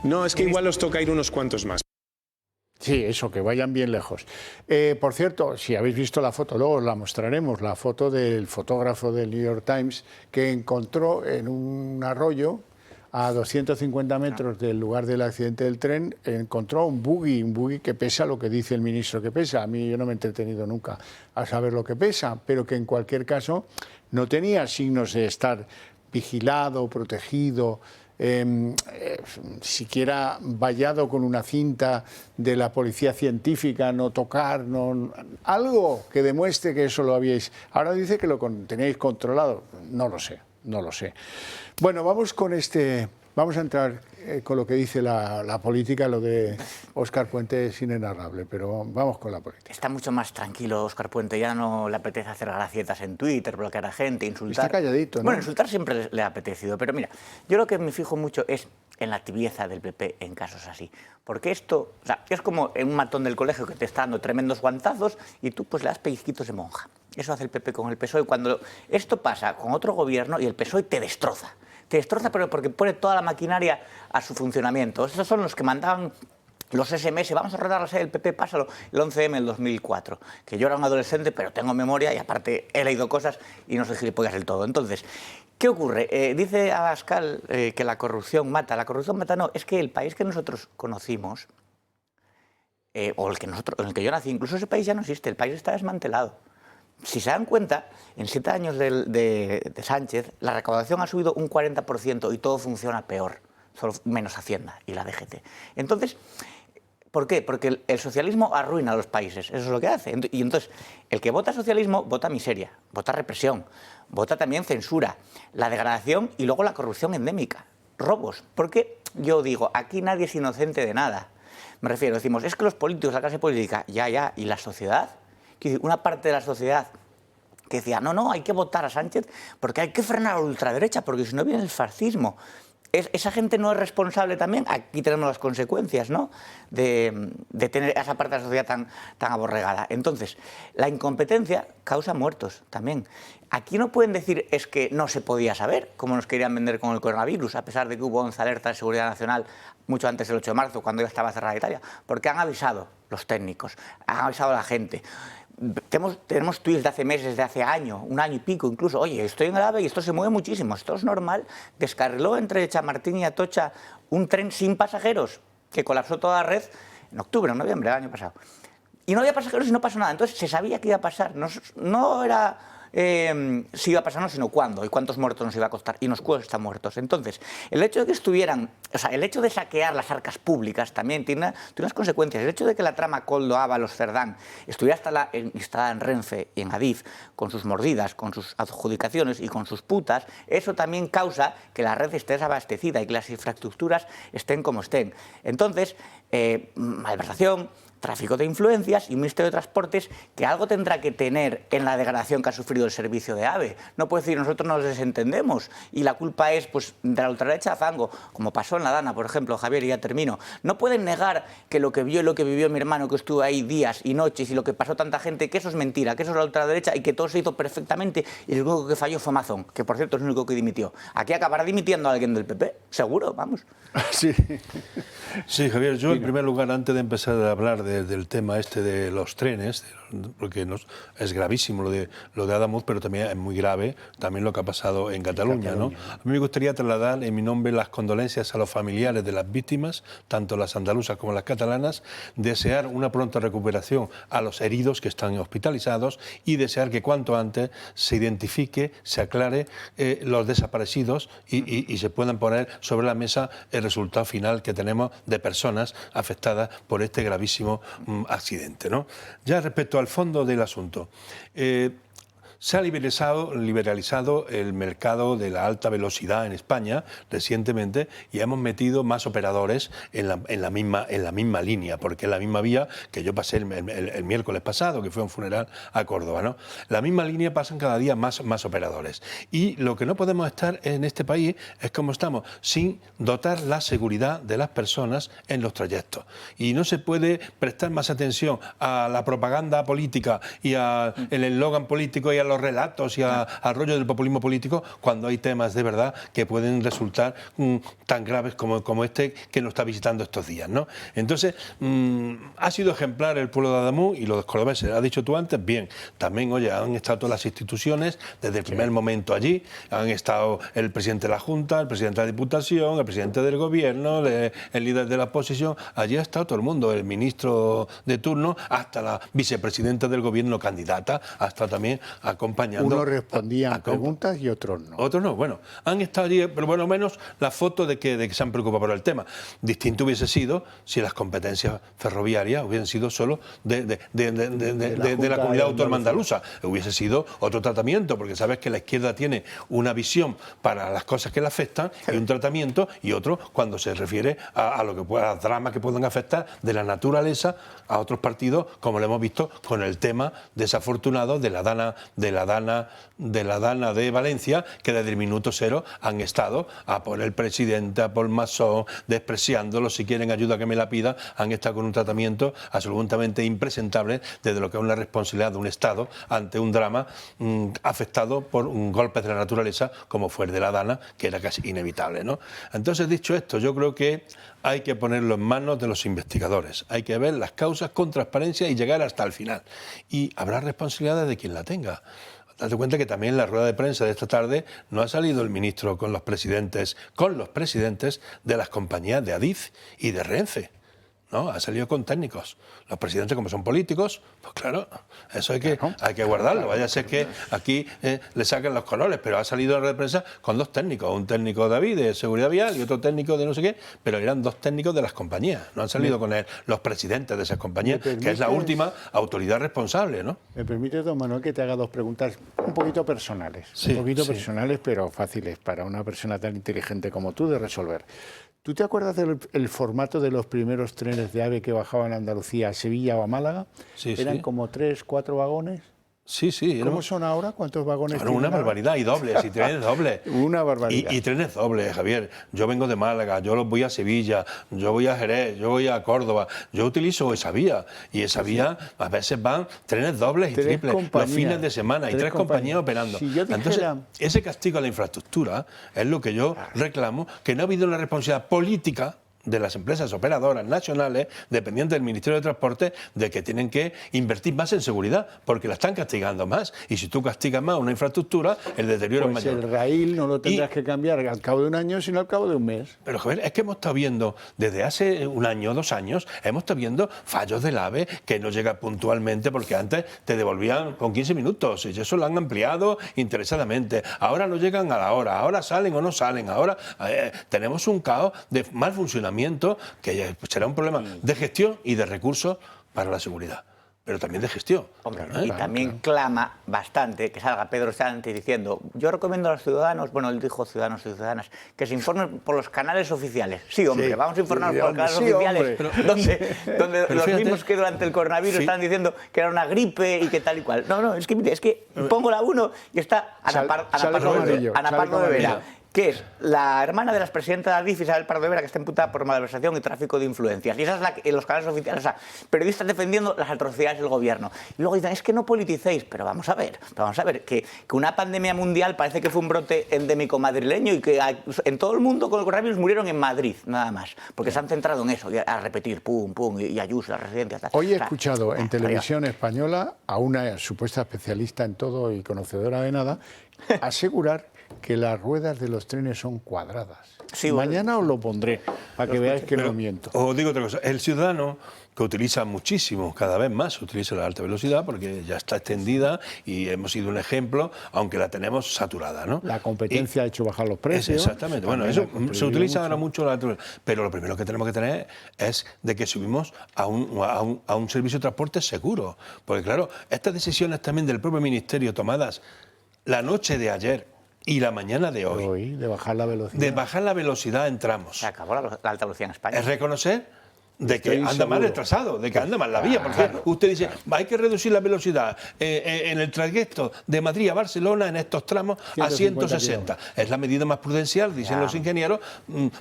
no, es que igual os toca ir unos cuantos más. Sí, eso, que vayan bien lejos. Por cierto, si habéis visto la foto, luego os la mostraremos, la foto del fotógrafo del New York Times que encontró en un arroyo a 250 metros del lugar del accidente del tren, encontró un buggy que pesa lo que dice el ministro que pesa. A mí yo no me he entretenido nunca a saber lo que pesa, pero que en cualquier caso no tenía signos de estar vigilado, protegido, siquiera vallado con una cinta de la policía científica, no tocar, algo que demuestre que eso lo habíais... Ahora dice que lo teníais controlado, no lo sé. Bueno, vamos a entrar con lo que dice la política. Lo de Óscar Puente es inenarrable, pero vamos con la política. Está mucho más tranquilo Óscar Puente, ya no le apetece hacer gracietas en Twitter, bloquear a gente, insultar. Está calladito, ¿no? Bueno, insultar siempre le ha apetecido, pero mira, yo lo que me fijo mucho es en la tibieza del PP en casos así. Porque esto, o sea, es como en un matón del colegio que te está dando tremendos guantazos y tú pues le das pellizquitos de monja. Eso hace el PP con el PSOE. Cuando esto pasa con otro gobierno y el PSOE te destroza. Te destroza pero porque pone toda la maquinaria a su funcionamiento. Estos son los que mandaban los SMS, vamos a rodar la serie del PP, pásalo, el 11M del 2004. Que yo era un adolescente, pero tengo memoria y aparte he leído cosas y no soy gilipollas del todo. Entonces, ¿qué ocurre? Dice Abascal que la corrupción mata. La corrupción mata no, es que el país que nosotros conocimos, o en el que yo nací, incluso ese país ya no existe, el país está desmantelado. Si se dan cuenta, en 7 años de Sánchez, la recaudación ha subido un 40% y todo funciona peor, solo menos Hacienda y la DGT. Entonces, ¿por qué? Porque el socialismo arruina a los países, eso es lo que hace. Y entonces, el que vota socialismo vota miseria, vota represión, vota también censura, la degradación y luego la corrupción endémica, robos. Porque yo digo, aquí nadie es inocente de nada. Me refiero, decimos, es que los políticos, la clase política, ya, ¿y la sociedad? Una parte de la sociedad que decía, no, hay que votar a Sánchez porque hay que frenar a la ultraderecha, porque si no viene el fascismo. Esa gente no es responsable también, aquí tenemos las consecuencias, ¿no?, de tener a esa parte de la sociedad tan aborregada. Entonces, la incompetencia causa muertos también. Aquí no pueden decir es que no se podía saber, como nos querían vender con el coronavirus, a pesar de que hubo 11 alertas de seguridad nacional mucho antes del 8 de marzo, cuando ya estaba cerrada Italia, porque han avisado los técnicos, han avisado a la gente. Tenemos tweets de hace meses, de hace año, un año y pico incluso. Oye, estoy en el AVE y esto se mueve muchísimo, esto es normal. Descarriló entre Chamartín y Atocha un tren sin pasajeros que colapsó toda la red en octubre, en noviembre del año pasado. Y no había pasajeros y no pasó nada. Entonces se sabía que iba a pasar. No era si iba a pasar, no, sino cuándo y cuántos muertos nos iba a costar. Y nos cuesta muertos. Entonces, el hecho de que estuvieran, o sea, el hecho de saquear las arcas públicas también tiene unas consecuencias. El hecho de que la trama Koldo, Ábalos, Cerdán estuviera instalada en Renfe y en Adif, con sus mordidas, con sus adjudicaciones y con sus putas, eso también causa que la red esté desabastecida y que las infraestructuras estén como estén. Entonces, malversación, tráfico de influencias y un Ministerio de Transportes que algo tendrá que tener en la degradación que ha sufrido el servicio de AVE. No puede decir nosotros nos desentendemos y la culpa es pues de la ultraderecha a fango, como pasó en la Dana, por ejemplo, Javier, y ya termino. No pueden negar que lo que vio y lo que vivió mi hermano, que estuvo ahí días y noches, y lo que pasó tanta gente, que eso es mentira, que eso es la ultraderecha y que todo se hizo perfectamente y el único que falló fue Mazón, que por cierto es el único que dimitió. Aquí acabará dimitiendo a alguien del PP, seguro, vamos. Sí. Sí, Javier, yo en primer lugar, antes de empezar a hablar del tema este de los trenes, porque es gravísimo lo de Adamuz, pero también es muy grave también lo que ha pasado en Cataluña, ¿no? A mí me gustaría trasladar en mi nombre las condolencias a los familiares de las víctimas, tanto las andaluzas como las catalanas, desear una pronta recuperación a los heridos que están hospitalizados y desear que cuanto antes se identifique, se aclare los desaparecidos y se puedan poner sobre la mesa el resultado final que tenemos de personas afectadas por este gravísimo accidente, ¿no? Ya respecto al fondo del asunto, se ha liberalizado el mercado de la alta velocidad en España recientemente y hemos metido más operadores en la misma línea, porque es la misma vía que yo pasé el miércoles pasado, que fue un funeral a Córdoba, ¿no? La misma línea pasan cada día más operadores. Y lo que no podemos estar en este país es como estamos, sin dotar la seguridad de las personas en los trayectos. Y no se puede prestar más atención a la propaganda política y al eslogan político y a los relatos y al rollo del populismo político cuando hay temas de verdad que pueden resultar tan graves como este que nos está visitando estos días, ¿no? Entonces, ha sido ejemplar el pueblo de Adamuz y los cordobeses. Has dicho tú antes, bien, también, oye, han estado todas las instituciones desde el primer momento allí, han estado el presidente de la Junta, el presidente de la Diputación, el presidente del Gobierno, el líder de la oposición, allí ha estado todo el mundo, el ministro de turno, hasta la vicepresidenta del Gobierno candidata, hasta también a acompañando. Unos respondían preguntas y otros no. Otros no, bueno, han estado allí, pero por lo menos la foto de que se han preocupado por el tema. Distinto hubiese sido si las competencias ferroviarias hubiesen sido solo de la comunidad autónoma andaluza. Hubiese sido otro tratamiento, porque sabes que la izquierda tiene una visión para las cosas que le afectan y un tratamiento, y otro cuando se refiere a lo que pueda, a dramas que puedan afectar de la naturaleza a otros partidos, como lo hemos visto con el tema desafortunado de la Dana de Valencia, que desde el minuto cero han estado a por el presidente, a por Masón, despreciándolo, si quieren ayuda que me la pida, han estado con un tratamiento absolutamente impresentable desde lo que es una responsabilidad de un Estado ante un drama afectado por golpes de la naturaleza como fue el de la Dana, que era casi inevitable, ¿no? Entonces, dicho esto, yo creo que hay que ponerlo en manos de los investigadores, hay que ver las causas con transparencia y llegar hasta el final. Y habrá responsabilidades de quien la tenga. Date cuenta que también en la rueda de prensa de esta tarde no ha salido el ministro con los presidentes de las compañías de Adif y de Renfe. No, ha salido con técnicos. Los presidentes, como son políticos, pues claro, eso hay que guardarlo. Vaya a ser que aquí le saquen los colores, pero ha salido en la rueda de prensa con dos técnicos, un técnico David de seguridad vial y otro técnico de no sé qué, pero eran dos técnicos de las compañías. No han salido con los presidentes de esas compañías, que es la última autoridad responsable, ¿no? ¿Me permite, don Manuel, que te haga dos preguntas un poquito personales? Sí, un poquito personales, pero fáciles para una persona tan inteligente como tú de resolver. ¿Tú te acuerdas del formato de los primeros trenes de AVE que bajaban a Andalucía, a Sevilla o a Málaga? Sí, Eran como 3, 4 vagones. Sí, sí. ¿Cómo son ahora? ¿Cuántos vagones tienen? Una barbaridad, y dobles, y trenes dobles. Una barbaridad. Y trenes dobles, Javier. Yo vengo de Málaga, yo voy a Sevilla, yo voy a Jerez, yo voy a Córdoba. Yo utilizo esa vía, y esa vía a veces van trenes dobles y triples, los fines de semana, y tres compañías operando. Si yo dijera... Entonces, ese castigo a la infraestructura es lo que yo reclamo, que no ha habido una responsabilidad política de las empresas operadoras nacionales, dependientes del Ministerio de Transporte, de que tienen que invertir más en seguridad, porque la están castigando más. Y si tú castigas más una infraestructura, el deterioro es mayor. El raíl no lo tendrás que cambiar al cabo de un año, sino al cabo de un mes. Pero, Javier, es que hemos estado viendo, desde hace un año, 2 años, hemos estado viendo fallos del AVE que no llega puntualmente, porque antes te devolvían con 15 minutos, y eso lo han ampliado interesadamente. Ahora no llegan a la hora, ahora salen o no salen, ahora tenemos un caos de mal funcionamiento que será un problema de gestión y de recursos para la seguridad, pero también de gestión. Hombre, y también clama bastante que salga Pedro Sánchez diciendo: yo recomiendo a los ciudadanos, bueno, él dijo ciudadanos y ciudadanas, que se informen por los canales oficiales. Sí, hombre, vamos a informarnos por los canales oficiales, donde los mismos que durante el coronavirus están diciendo que era una gripe y que tal y cual. No, es que mire, es que pongo la 1 y está Ana Pardo de Vera, que es la hermana de la expresidenta de Adif, Isabel Pardo de Vera, que está imputada por malversación y tráfico de influencias. Y esa es la que en los canales oficiales, o sea, periodistas defendiendo las atrocidades del gobierno. Y luego dicen, es que no politicéis, pero vamos a ver, que una pandemia mundial parece que fue un brote endémico madrileño y que en todo el mundo con el coronavirus murieron en Madrid, nada más, porque se han centrado en eso, a repetir, pum, y Ayuso, las residencias. Tal. Hoy he escuchado en televisión española a una supuesta especialista en todo y conocedora de nada asegurar que las ruedas de los trenes son cuadradas. Sí, mañana os lo pondré, para que veáis que no miento. Os digo otra cosa, el ciudadano que utiliza muchísimo, cada vez más, utiliza la alta velocidad porque ya está extendida y hemos sido un ejemplo, aunque la tenemos saturada, ¿no? La competencia ha hecho bajar los precios. Exactamente, bueno, eso se utiliza ahora mucho la alta velocidad, pero lo primero que tenemos que tener es de que subimos a un servicio de transporte seguro, porque claro, estas decisiones también del propio Ministerio tomadas la noche de ayer y la mañana de hoy, de bajar la velocidad. De bajar la velocidad en tramos. Se acabó la alta velocidad en España. Es reconocer de que anda mal el trazado, de que anda mal la vía. Porque usted dice, hay que reducir la velocidad en el trayecto de Madrid a Barcelona en estos tramos a 160. Es la medida más prudencial, dicen los ingenieros,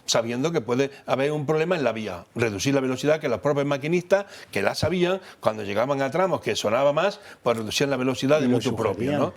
sabiendo que puede haber un problema en la vía. Reducir la velocidad, que los propios maquinistas, que la sabían, cuando llegaban a tramos que sonaba más, pues reducían la velocidad de mutuo propio, ¿no?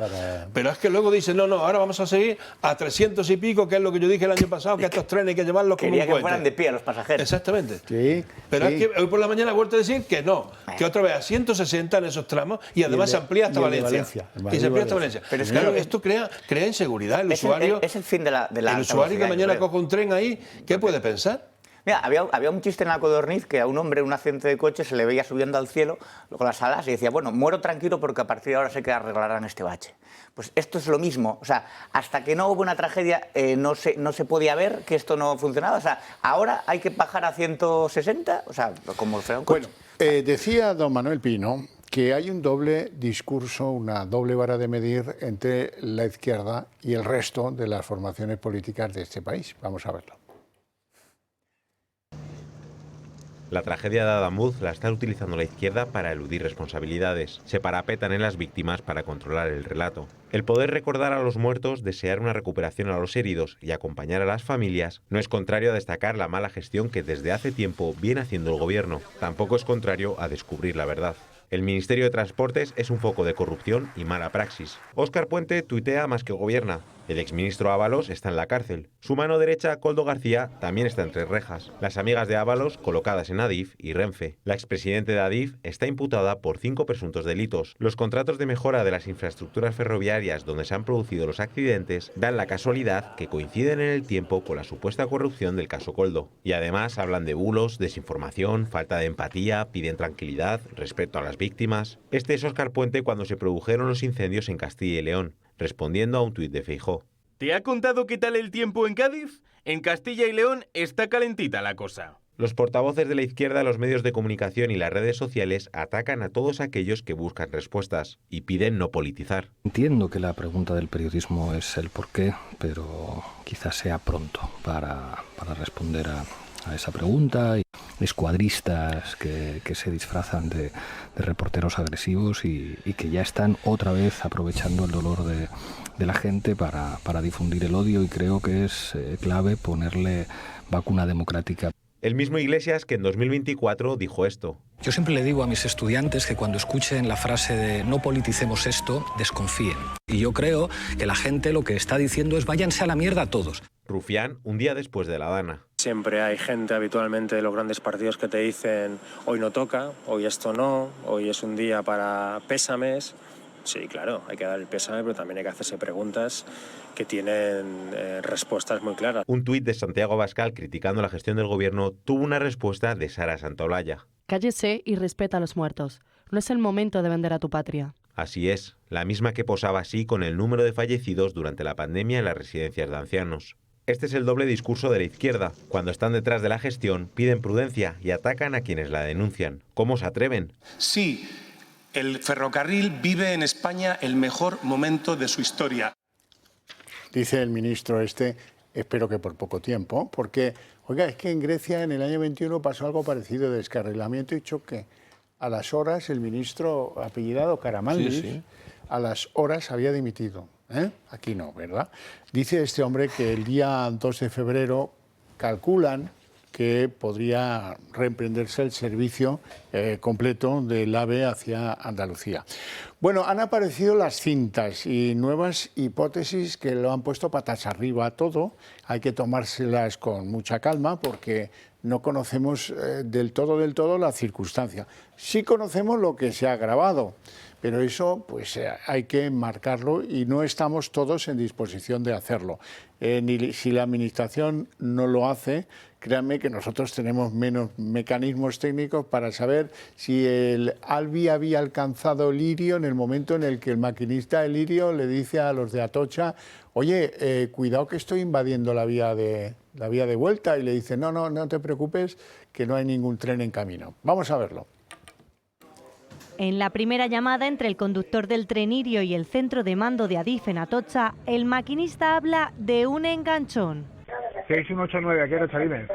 Pero es que luego dicen, no, ahora vamos a seguir a 300 y pico, que es lo que yo dije el año pasado, que estos trenes hay que llevarlos como un cohete. Quería que fueran de pie a los pasajeros. Exactamente. Sí. Pero es que hoy por la mañana he vuelto a decir que no, que otra vez a 160 en esos tramos y además se amplía hasta Valencia. Y se amplía hasta Valencia. Pero es que claro, esto crea inseguridad. El usuario, es el fin de la el usuario que mañana coge un tren ahí, ¿qué puede pensar? Mira, había un chiste en La Codorniz que a un hombre en un accidente de coche se le veía subiendo al cielo con las alas y decía, bueno, muero tranquilo porque a partir de ahora sé que arreglarán este bache. Pues esto es lo mismo, o sea, hasta que no hubo una tragedia no se podía ver que esto no funcionaba, o sea, ahora hay que bajar a 160, o sea, como fuera un coche. Bueno, decía don Manuel Pino que hay un doble discurso, una doble vara de medir entre la izquierda y el resto de las formaciones políticas de este país. Vamos a verlo. La tragedia de Adamuz la está utilizando la izquierda para eludir responsabilidades. Se parapetan en las víctimas para controlar el relato. El poder recordar a los muertos, desear una recuperación a los heridos y acompañar a las familias no es contrario a destacar la mala gestión que desde hace tiempo viene haciendo el gobierno. Tampoco es contrario a descubrir la verdad. El Ministerio de Transportes es un foco de corrupción y mala praxis. Óscar Puente tuitea más que gobierna. El exministro Ábalos está en la cárcel. Su mano derecha, Koldo García, también está entre rejas. Las amigas de Ábalos colocadas en Adif y Renfe. La expresidente de Adif está imputada por 5 presuntos delitos. Los contratos de mejora de las infraestructuras ferroviarias donde se han producido los accidentes dan la casualidad que coinciden en el tiempo con la supuesta corrupción del caso Koldo. Y además hablan de bulos, desinformación, falta de empatía, piden tranquilidad, respeto a las víctimas. Este es Óscar Puente cuando se produjeron los incendios en Castilla y León, respondiendo a un tuit de Feijóo. ¿Te ha contado qué tal el tiempo en Cádiz? En Castilla y León está calentita la cosa. Los portavoces de la izquierda, los medios de comunicación y las redes sociales atacan a todos aquellos que buscan respuestas y piden no politizar. Entiendo que la pregunta del periodismo es el porqué, pero quizás sea pronto para responder a esa pregunta. Escuadristas que se disfrazan de reporteros agresivos y que ya están otra vez aprovechando el dolor de la gente para difundir el odio, y creo que es clave ponerle vacuna democrática. El mismo Iglesias que en 2024 dijo esto. Yo siempre le digo a mis estudiantes que cuando escuchen la frase de no politicemos esto, desconfíen. Y yo creo que la gente lo que está diciendo es váyanse a la mierda todos. Rufián, un día después de la Dana. Siempre hay gente habitualmente de los grandes partidos que te dicen hoy no toca, hoy esto no, hoy es un día para pésames. Sí, claro, hay que dar el pésame, pero también hay que hacerse preguntas que tienen respuestas muy claras. Un tuit de Santiago Abascal criticando la gestión del gobierno tuvo una respuesta de Sara Santaolalla. Cállese y respeta a los muertos. No es el momento de vender a tu patria. Así es, la misma que posaba así con el número de fallecidos durante la pandemia en las residencias de ancianos. Este es el doble discurso de la izquierda. Cuando están detrás de la gestión, piden prudencia y atacan a quienes la denuncian. ¿Cómo se atreven? Sí, el ferrocarril vive en España el mejor momento de su historia. Dice el ministro espero que por poco tiempo, porque, oiga, es que en Grecia en el año 21 pasó algo parecido de descarrilamiento y choque. A las horas el ministro apellidado Karamanlis, a las horas había dimitido. Aquí no, ¿verdad? Dice este hombre que el día 2 de febrero calculan que podría reemprenderse el servicio completo del AVE hacia Andalucía. Bueno, han aparecido las cintas y nuevas hipótesis que lo han puesto patas arriba a todo. Hay que tomárselas con mucha calma porque no conocemos del todo la circunstancia. Sí conocemos lo que se ha grabado, pero eso pues hay que marcarlo y no estamos todos en disposición de hacerlo. Si la Administración no lo hace, créanme que nosotros tenemos menos mecanismos técnicos para saber si el Albi había alcanzado el Lirio en el momento en el que el maquinista del Lirio le dice a los de Atocha, oye, cuidado que estoy invadiendo la vía de vuelta, y le dice, no te preocupes, que no hay ningún tren en camino. Vamos a verlo. En la primera llamada entre el conductor del tren Irio y el centro de mando de Adif en Atocha, el maquinista habla de un enganchón. 6189, aquí Atocha, dime.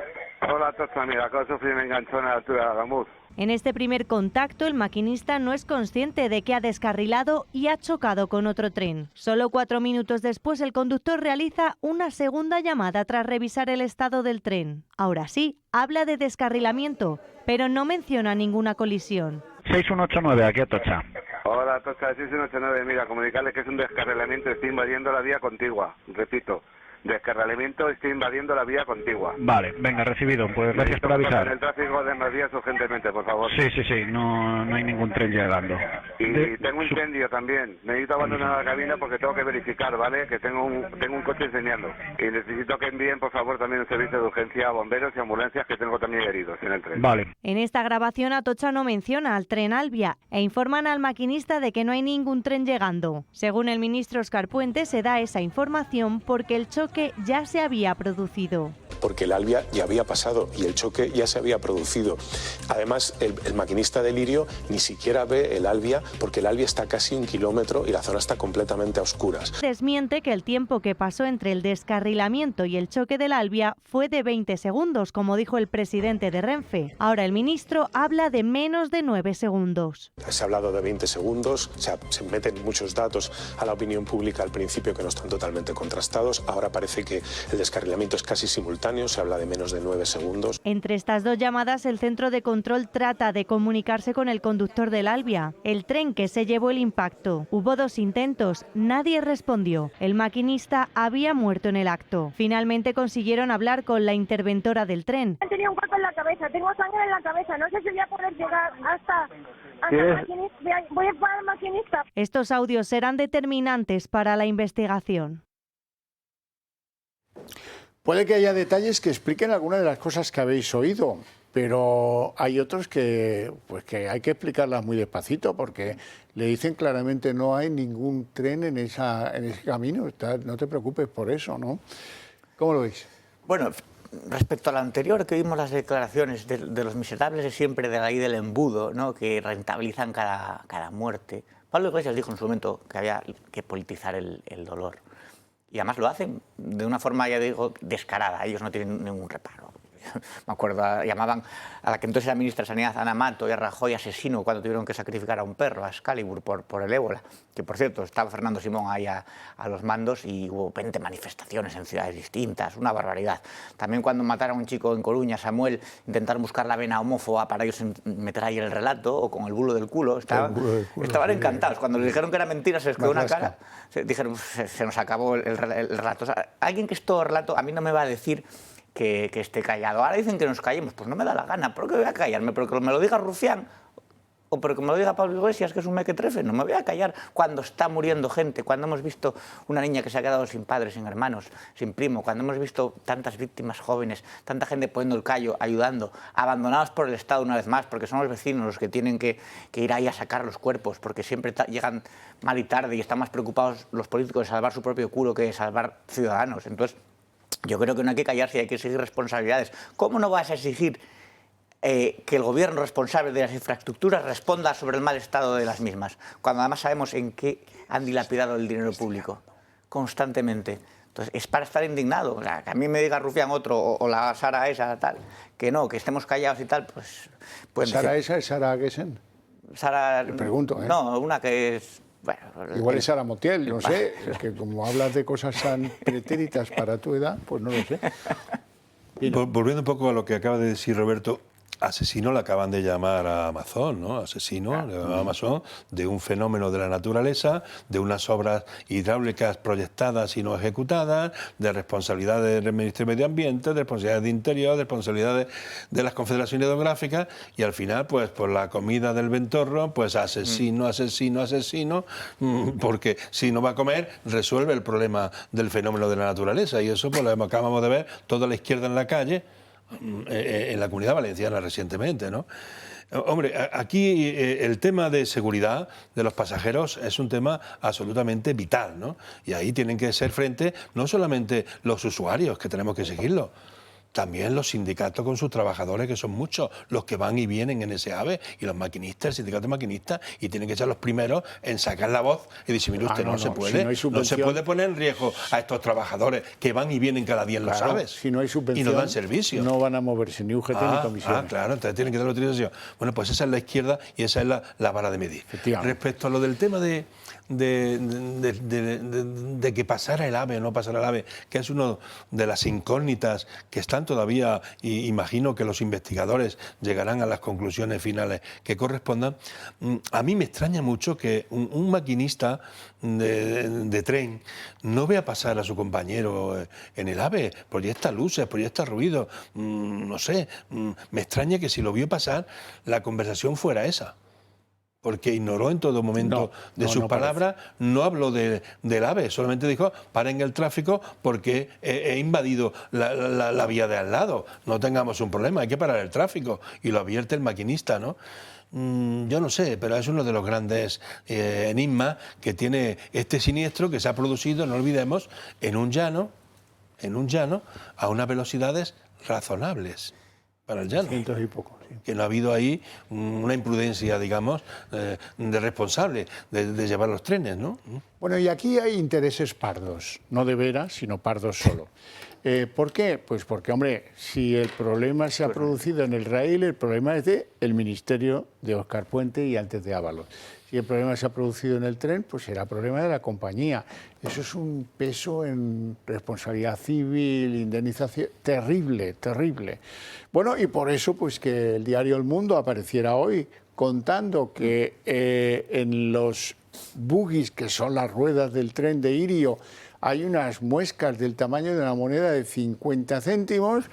Hola Atocha, mira, acabo de sufrir un enganchón a la altura de Adamuz. En este primer contacto, el maquinista no es consciente de que ha descarrilado y ha chocado con otro tren. Solo 4 minutos después, el conductor realiza una segunda llamada tras revisar el estado del tren. Ahora sí, habla de descarrilamiento, pero no menciona ninguna colisión. 6189, aquí Atocha. Hola Atocha, 6189, mira, comunicarles que es un descarrilamiento, estoy invadiendo la vía contigua, repito. descarrilamiento, estoy invadiendo la vía contigua. Vale, venga, recibido. Pues gracias por avisar. El tráfico de más vías urgentemente, por favor. Sí, no hay ningún tren llegando. Y tengo incendio también. Necesito abandonar la cabina porque tengo que verificar, ¿vale? Que tengo un coche enseñando. Y necesito que envíen, por favor, también un servicio de urgencia a bomberos y ambulancias, que tengo también heridos en el tren. Vale. En esta grabación Atocha no menciona al tren Albia e informan al maquinista de que no hay ningún tren llegando. Según el ministro Óscar Puente, se da esa información porque el choque ya se había producido. Porque el Albia ya había pasado y el choque ya se había producido. Además, el maquinista de Lirio ni siquiera ve el Albia porque el Albia está casi 1 kilómetro y la zona está completamente a oscuras. Desmiente que el tiempo que pasó entre el descarrilamiento y el choque del Albia fue de 20 segundos, como dijo el presidente de Renfe. Ahora el ministro habla de menos de 9 segundos. Se ha hablado de 20 segundos, o sea, se meten muchos datos a la opinión pública al principio que no están totalmente contrastados. Ahora parece que el descarrilamiento es casi simultáneo. Se habla de menos de 9 segundos. Entre estas dos llamadas, el centro de control trata de comunicarse con el conductor del Albia, el tren que se llevó el impacto. Hubo 2 intentos, nadie respondió. El maquinista había muerto en el acto. Finalmente consiguieron hablar con la interventora del tren. Tenía un golpe en la cabeza, tengo sangre en la cabeza, no sé si voy a poder llegar hasta el maquinista. Voy a parar al maquinista. Estos audios serán determinantes para la investigación. Puede que haya detalles que expliquen algunas de las cosas que habéis oído, pero hay otros que hay que explicarlas muy despacito porque le dicen claramente no hay ningún tren en ese camino. No te preocupes por eso, ¿no? ¿Cómo lo veis? Bueno, respecto a lo anterior, que vimos las declaraciones de los miserables de siempre de la ley del embudo, ¿no?, que rentabilizan cada muerte. Pablo Iglesias dijo en su momento que había que politizar el dolor. Y además lo hacen de una forma, ya digo, descarada. Ellos no tienen ningún reparo. Me acuerdo, llamaban a la que entonces era ministra de Sanidad, Ana Mato, y a Rajoy asesino cuando tuvieron que sacrificar a un perro, a Excalibur, por el ébola. Que, por cierto, estaba Fernando Simón ahí a los mandos y hubo 20 manifestaciones en ciudades distintas, una barbaridad. También cuando mataron a un chico en Coruña, Samuel, intentaron buscar la vena homófoba para ellos meter ahí el relato, o con el bulo del culo. Estaban encantados. Cuando les dijeron que era mentira, se les quedó una cara. Dijeron, se nos acabó el relato. O sea, alguien que es todo relato, a mí no me va a decir que esté callado. Ahora dicen que nos callemos, pues no me da la gana. ¿Por qué voy a callarme? ¿Porque me lo diga Rufián? ¿O porque me lo diga Pablo Iglesias, que es un mequetrefe? No me voy a callar cuando está muriendo gente, cuando hemos visto una niña que se ha quedado sin padre, sin hermanos, sin primo, cuando hemos visto tantas víctimas jóvenes, tanta gente poniendo el callo, ayudando, abandonados por el Estado una vez más, porque son los vecinos los que tienen que ir ahí a sacar los cuerpos, porque siempre llegan mal y tarde y están más preocupados los políticos de salvar su propio culo que de salvar ciudadanos. Entonces, yo creo que no hay que callarse y hay que exigir responsabilidades. ¿Cómo no vas a exigir que el gobierno responsable de las infraestructuras responda sobre el mal estado de las mismas, cuando además sabemos en qué han dilapidado el dinero público constantemente? Entonces, es para estar indignado. O sea, que a mí me diga Rufián otro o la Sara esa, tal, que no, que estemos callados y tal, pues ¿Sara esa es Sara Gessen? Sara... Te pregunto, ¿eh? No, una que es... Bueno, igual es Sara Montiel, no sé. Es que como hablas de cosas tan pretéritas para tu edad, pues no lo sé. Volviendo un poco a lo que acaba de decir Roberto, asesino le acaban de llamar a Amazon, ¿no? Asesino, le llaman a Amazon, de un fenómeno de la naturaleza, de unas obras hidráulicas proyectadas y no ejecutadas, de responsabilidades del Ministerio de Medio Ambiente, de responsabilidades de Interior, de responsabilidades de las confederaciones hidrográficas, y al final, pues por la comida del Ventorro, pues asesino, porque si no va a comer, resuelve el problema del fenómeno de la naturaleza, y eso pues lo acabamos de ver toda la izquierda en la calle, en la Comunidad Valenciana recientemente, ¿no? Hombre, aquí el tema de seguridad de los pasajeros es un tema absolutamente vital, ¿no? Y ahí tienen que ser frente no solamente los usuarios, que tenemos que seguirlo, también los sindicatos con sus trabajadores, que son muchos los que van y vienen en ese AVE, y los maquinistas, el sindicato de maquinistas, y tienen que ser los primeros en sacar la voz y decir, mire usted, no se puede poner en riesgo a estos trabajadores que van y vienen cada día en los AVEs. Si no hay subvención, y no dan servicio. No van a moverse ni UGT ni comisión. Claro, entonces tienen que dar autorización. Bueno, pues esa es la izquierda y esa es la vara de medir. Respecto a lo del tema de que pasara el AVE o no pasara el AVE, que es una de las incógnitas que están todavía, y imagino que los investigadores llegarán a las conclusiones finales que correspondan. A mí me extraña mucho que un maquinista de tren no vea pasar a su compañero en el AVE, proyecta luces, proyecta ruido, no sé, me extraña que si lo vio pasar la conversación fuera esa. Porque ignoró en todo momento sus palabras, no habló del AVE, solamente dijo, paren el tráfico porque he invadido la vía de al lado, no tengamos un problema, hay que parar el tráfico, y lo advierte el maquinista, ¿no? Yo no sé, pero es uno de los grandes enigmas que tiene este siniestro que se ha producido, no olvidemos, en un llano, a unas velocidades razonables para el llano. 100 y poco. Que no ha habido ahí una imprudencia, digamos, de responsable de llevar los trenes, ¿no? Bueno, y aquí hay intereses pardos, no de veras, sino pardos solo. ¿Por qué? Pues porque, hombre, si el problema se ha producido en el raíl, el problema es del Ministerio de Óscar Puente y antes de Ábalos. Si el problema se ha producido en el tren, pues será problema de la compañía. Eso es un peso en responsabilidad civil, indemnización, terrible, terrible. Bueno, y por eso, pues que el diario El Mundo apareciera hoy contando que en los buggies, que son las ruedas del tren de Irio, hay unas muescas del tamaño de una moneda de 50 céntimos,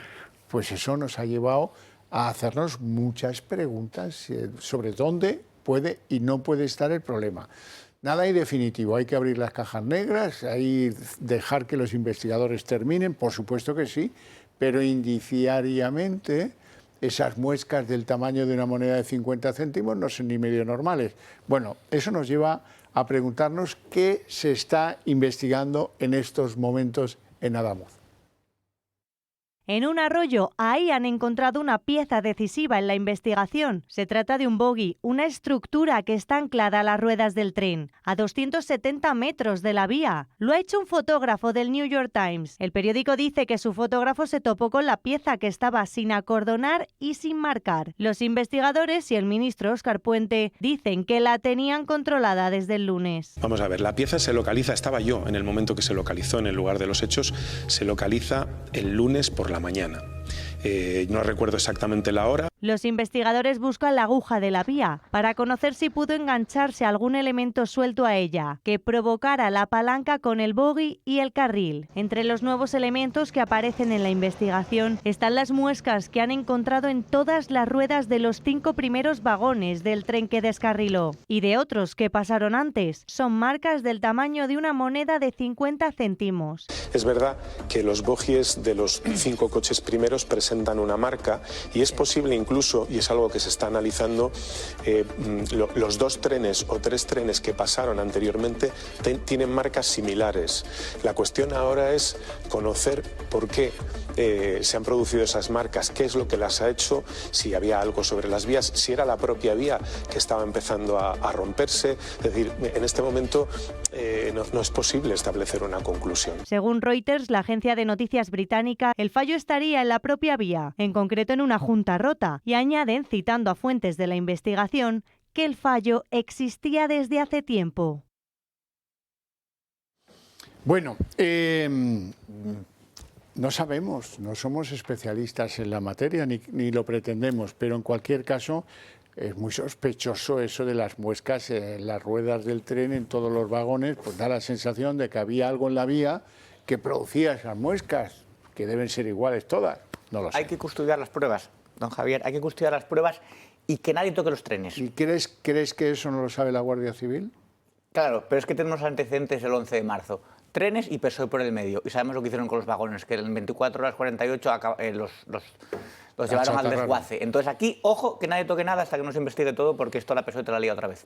pues eso nos ha llevado a hacernos muchas preguntas sobre dónde puede y no puede estar el problema. Nada hay definitivo, hay que abrir las cajas negras, hay dejar que los investigadores terminen, por supuesto que sí, pero indiciariamente esas muescas del tamaño de una moneda de 50 céntimos no son ni medio normales. Bueno, eso nos lleva a preguntarnos qué se está investigando en estos momentos en Adamuz. En un arroyo, ahí han encontrado una pieza decisiva en la investigación. Se trata de un bogie, una estructura que está anclada a las ruedas del tren, a 270 metros de la vía. Lo ha hecho un fotógrafo del New York Times. El periódico dice que su fotógrafo se topó con la pieza que estaba sin acordonar y sin marcar. Los investigadores y el ministro Óscar Puente dicen que la tenían controlada desde el lunes. Vamos a ver, la pieza se localiza, estaba yo en el momento que se localizó en el lugar de los hechos, se localiza el lunes por la mañana. No recuerdo exactamente la hora. Los investigadores buscan la aguja de la vía para conocer si pudo engancharse algún elemento suelto a ella que provocara la palanca con el bogie y el carril. Entre los nuevos elementos que aparecen en la investigación están las muescas que han encontrado en todas las ruedas de los 5 primeros vagones del tren que descarriló y de otros que pasaron antes. Son marcas del tamaño de una moneda de 50 céntimos. Es verdad que los bogies de los 5 coches primeros presentan una marca y es posible incluso, y es algo que se está analizando, los 2 trenes o 3 trenes que pasaron anteriormente tienen marcas similares. La cuestión ahora es conocer por qué se han producido esas marcas, qué es lo que las ha hecho, si había algo sobre las vías, si era la propia vía que estaba empezando a romperse. Es decir, en este momento no es posible establecer una conclusión. Según Reuters, la agencia de noticias británica, el fallo estaría en la propia vía, en concreto en una junta rota, y añaden, citando a fuentes de la investigación, que el fallo existía desde hace tiempo. Bueno, no sabemos, no somos especialistas en la materia ni lo pretendemos, pero en cualquier caso es muy sospechoso eso de las muescas en las ruedas del tren, en todos los vagones, pues da la sensación de que había algo en la vía que producía esas muescas, que deben ser iguales todas, no lo sé. Hay que custodiar las pruebas, don Javier, hay que custodiar las pruebas y que nadie toque los trenes. ¿Y crees que eso no lo sabe la Guardia Civil? Claro, pero es que tenemos antecedentes el 11 de marzo. Trenes y PSOE por el medio. Y sabemos lo que hicieron con los vagones, que en 24 horas 48 los llevaron al desguace. Entonces aquí, ojo, que nadie toque nada hasta que no se investigue todo, porque esto la PSOE te la lía otra vez.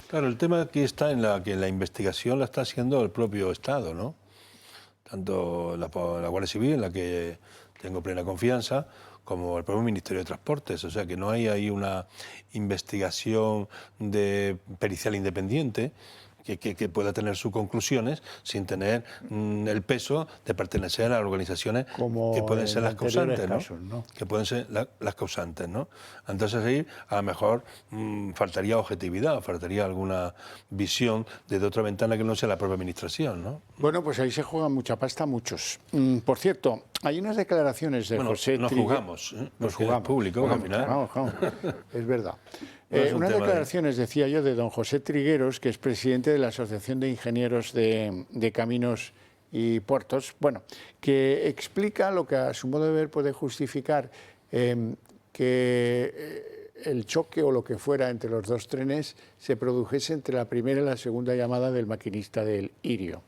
Claro, el tema aquí está en que la investigación la está haciendo el propio Estado, ¿no? Tanto la Guardia Civil, en la que tengo plena confianza, como el propio Ministerio de Transportes. O sea, que no hay ahí una investigación de pericial independiente que pueda tener sus conclusiones sin tener el peso de pertenecer a organizaciones como que pueden ser las causantes, casos, ¿no? Que pueden ser las causantes, ¿no? Entonces ahí a lo mejor faltaría objetividad, faltaría alguna visión desde otra ventana que no sea la propia administración, ¿no? Bueno, pues ahí se juega mucha pasta, muchos. Por cierto, hay unas declaraciones de José nos Trigueros. jugamos, nos jugamos público, al final. Jugamos. Es verdad. No es un unas tema declaraciones, decía yo, de don José Trigueros, que es presidente de la Asociación de Ingenieros de Caminos y Puertos, bueno, que explica lo que a su modo de ver puede justificar que el choque o lo que fuera entre los dos trenes se produjese entre la primera y la segunda llamada del maquinista del Irio.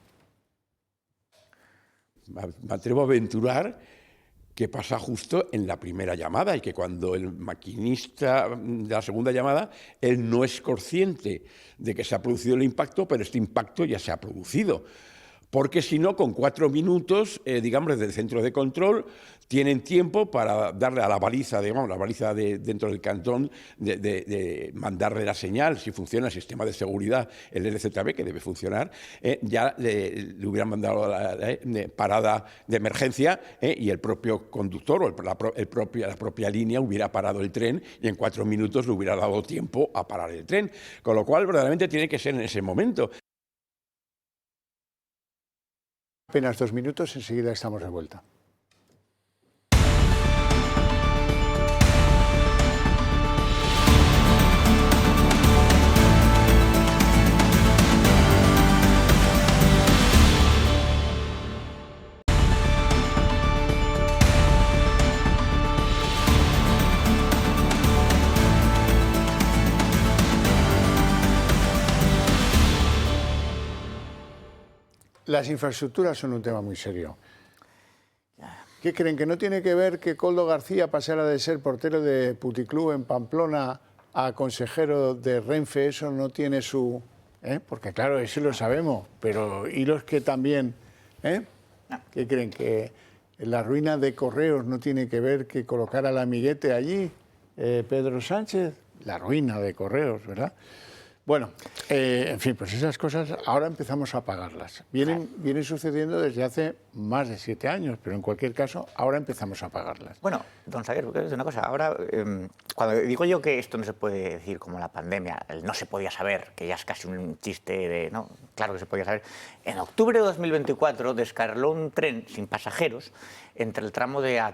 Me atrevo a aventurar que pasa justo en la primera llamada y que cuando el maquinista de la segunda llamada, él no es consciente de que se ha producido el impacto, pero este impacto ya se ha producido. Porque si no, con 4 minutos, digamos, desde el centro de control, tienen tiempo para darle a la baliza, digamos, la baliza dentro del cantón, de mandarle la señal, si funciona el sistema de seguridad, el LZB, que debe funcionar, ya le hubieran mandado la parada de emergencia y el propio conductor o la propia línea hubiera parado el tren y en 4 minutos le hubiera dado tiempo a parar el tren. Con lo cual, verdaderamente tiene que ser en ese momento. Apenas 2 minutos, enseguida estamos de vuelta. Las infraestructuras son un tema muy serio. ¿Qué creen? ¿Que no tiene que ver que Koldo García pasara de ser portero de Puticlub en Pamplona a consejero de Renfe? Eso no tiene su... Porque claro, eso lo sabemos, pero ¿y los que también... ¿Qué creen? ¿Que la ruina de Correos no tiene que ver que colocar al amiguete allí, Pedro Sánchez? La ruina de Correos, ¿verdad? Bueno, en fin, pues esas cosas ahora empezamos a pagarlas. Vienen sucediendo desde hace más de 7 años, pero en cualquier caso, ahora empezamos a pagarlas. Bueno, don Xavier, porque es una cosa, ahora, cuando digo yo que esto no se puede decir como la pandemia, el no se podía saber, que ya es casi un chiste de, no, claro que se podía saber, en octubre de 2024 descarriló un tren sin pasajeros entre el tramo de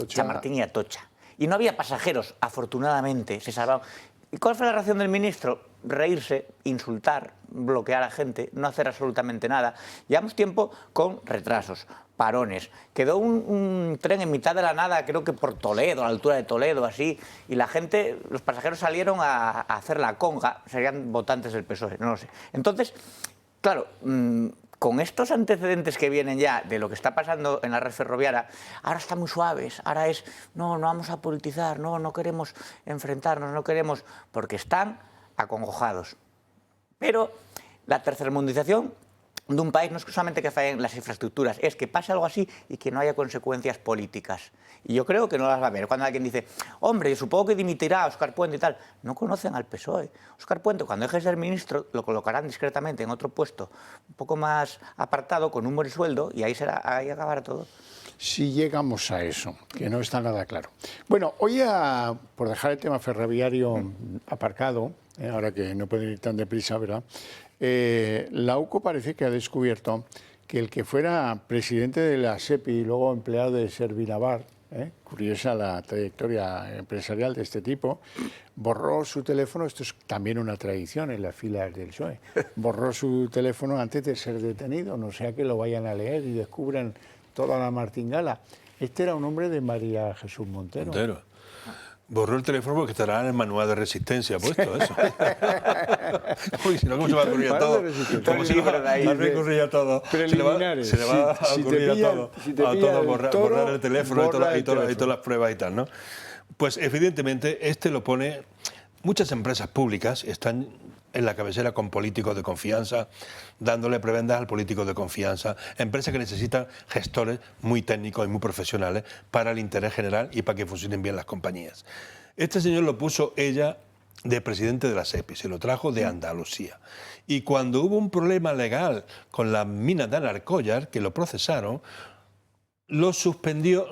Chamartín y Atocha. Y no había pasajeros, afortunadamente, se salvaron. ¿Y cuál fue la reacción del ministro? Reírse, insultar, bloquear a gente, no hacer absolutamente nada. Llevamos tiempo con retrasos, parones. Quedó un tren en mitad de la nada, creo que por Toledo, a la altura de Toledo, así, y la gente, los pasajeros salieron a hacer la conga, serían votantes del PSOE, no lo sé. Entonces, claro, con estos antecedentes que vienen ya de lo que está pasando en la red ferroviaria, ahora están muy suaves, ahora es, no vamos a politizar, no queremos enfrentarnos, no queremos, porque están acongojados. Pero la tercermundización de un país no es solamente que fallen las infraestructuras, es que pase algo así y que no haya consecuencias políticas. Y yo creo que no las va a haber. Cuando alguien dice, hombre, yo supongo que dimitirá Óscar Puente y tal, no conocen al PSOE. Óscar Puente, cuando deje de ser ministro, lo colocarán discretamente en otro puesto, un poco más apartado, con un buen sueldo, y ahí acabará todo. Si llegamos a eso, que no está nada claro. Bueno, hoy, por dejar el tema ferroviario aparcado, ahora que no pueden ir tan deprisa, ¿verdad? La UCO parece que ha descubierto que el que fuera presidente de la SEPI y luego empleado de Servinavar, curiosa la trayectoria empresarial de este tipo, borró su teléfono, esto es también una tradición en las filas del PSOE, borró su teléfono antes de ser detenido, no sea que lo vayan a leer y descubran toda la martingala. Este era un hombre de María Jesús Montero. Borró el teléfono porque estará en el manual de resistencia puesto, eso. Uy, si no, ¿cómo se va a ocurrir a todo? ¿Cómo se va a recurrir a todo? Se le va a ocurrir a todo borrar el teléfono y todas las pruebas y tal, ¿no? Pues evidentemente lo pone... Muchas empresas públicas están en la cabecera con políticos de confianza, dándole prebendas al político de confianza, empresas que necesitan gestores muy técnicos y muy profesionales para el interés general y para que funcionen bien las compañías. Este señor lo puso ella de presidente de la SEPI, se lo trajo de Andalucía. Y cuando hubo un problema legal con las minas de Anarcollar, que lo procesaron, lo suspendió,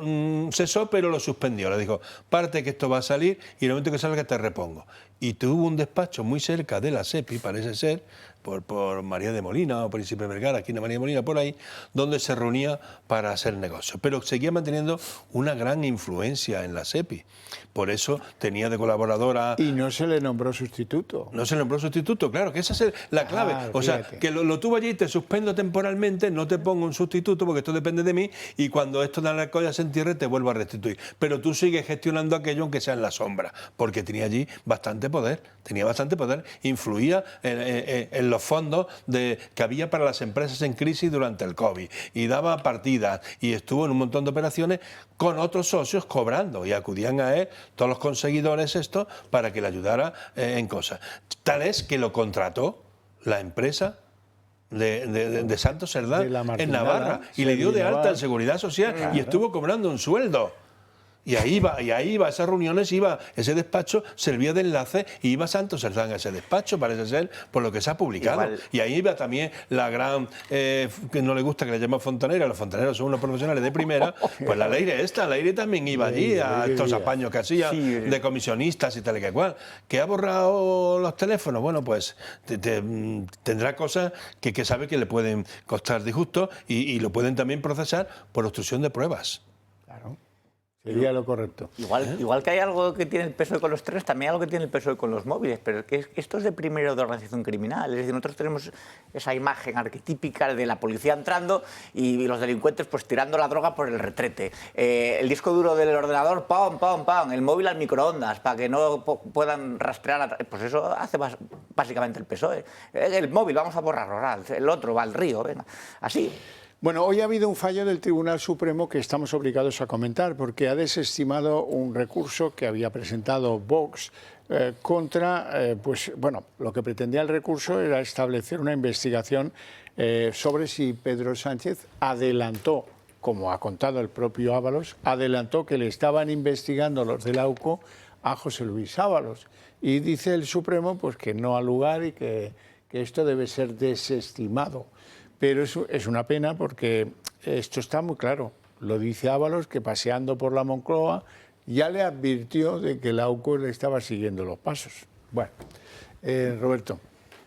cesó, pero lo suspendió. Le dijo, parte que esto va a salir y en el momento que salga te repongo. Y tuvo un despacho muy cerca de la SEPI, parece ser, por María de Molina o Príncipe Vergara, aquí en María de Molina, por ahí, donde se reunía para hacer negocios. Pero seguía manteniendo una gran influencia en la SEPI. Por eso tenía de colaboradora... Y no se le nombró sustituto. No se le nombró sustituto, claro, que esa es la clave. O sea, que lo tuvo allí, te suspendo temporalmente, no te pongo un sustituto porque esto depende de mí y cuando esto de la colla se entierre te vuelvo a restituir. Pero tú sigues gestionando aquello aunque sea en la sombra, porque tenía allí bastante poder, influía en los fondos que había para las empresas en crisis durante el COVID y daba partidas y estuvo en un montón de operaciones con otros socios cobrando y acudían a él todos los conseguidores para que le ayudara en cosas. Tal es que lo contrató la empresa de Santos Cerdán en Navarra y le dio de alta en Seguridad Social y estuvo cobrando un sueldo. Y ahí iba a esas reuniones, ese despacho servía de enlace y iba Santos Cerdán a ese despacho, parece ser, por lo que se ha publicado. Igual. Y ahí iba también la gran, que no le gusta que le llamen fontanera, los fontaneros son unos profesionales de primera, pues la Leire también iba allí a estos apaños que hacía de comisionistas y tal y que cual. ¿Que ha borrado los teléfonos? Bueno, pues tendrá cosas que sabe que le pueden costar disgusto y lo pueden también procesar por obstrucción de pruebas. Claro. Sería lo correcto. Igual que hay algo que tiene el PSOE con los trenes, también hay algo que tiene el PSOE con los móviles, pero que esto es de primero de organización criminal. Es decir, nosotros tenemos esa imagen arquetípica de la policía entrando y los delincuentes pues tirando la droga por el retrete. El disco duro del ordenador, ¡pam, pam, pam! El móvil al microondas, para que no puedan rastrear. Pues eso hace básicamente el PSOE. El móvil, vamos a borrarlo, el otro va al río, venga. Así. Bueno, hoy ha habido un fallo del Tribunal Supremo que estamos obligados a comentar porque ha desestimado un recurso que había presentado Vox contra, lo que pretendía el recurso era establecer una investigación sobre si Pedro Sánchez adelantó, como ha contado el propio Ábalos, adelantó que le estaban investigando los de la AUCO a José Luis Ábalos. Y dice el Supremo pues que no ha lugar y que esto debe ser desestimado. Pero es una pena porque esto está muy claro. Lo dice Ábalos, que paseando por la Moncloa ya le advirtió de que la AUCO le estaba siguiendo los pasos. Bueno, Roberto.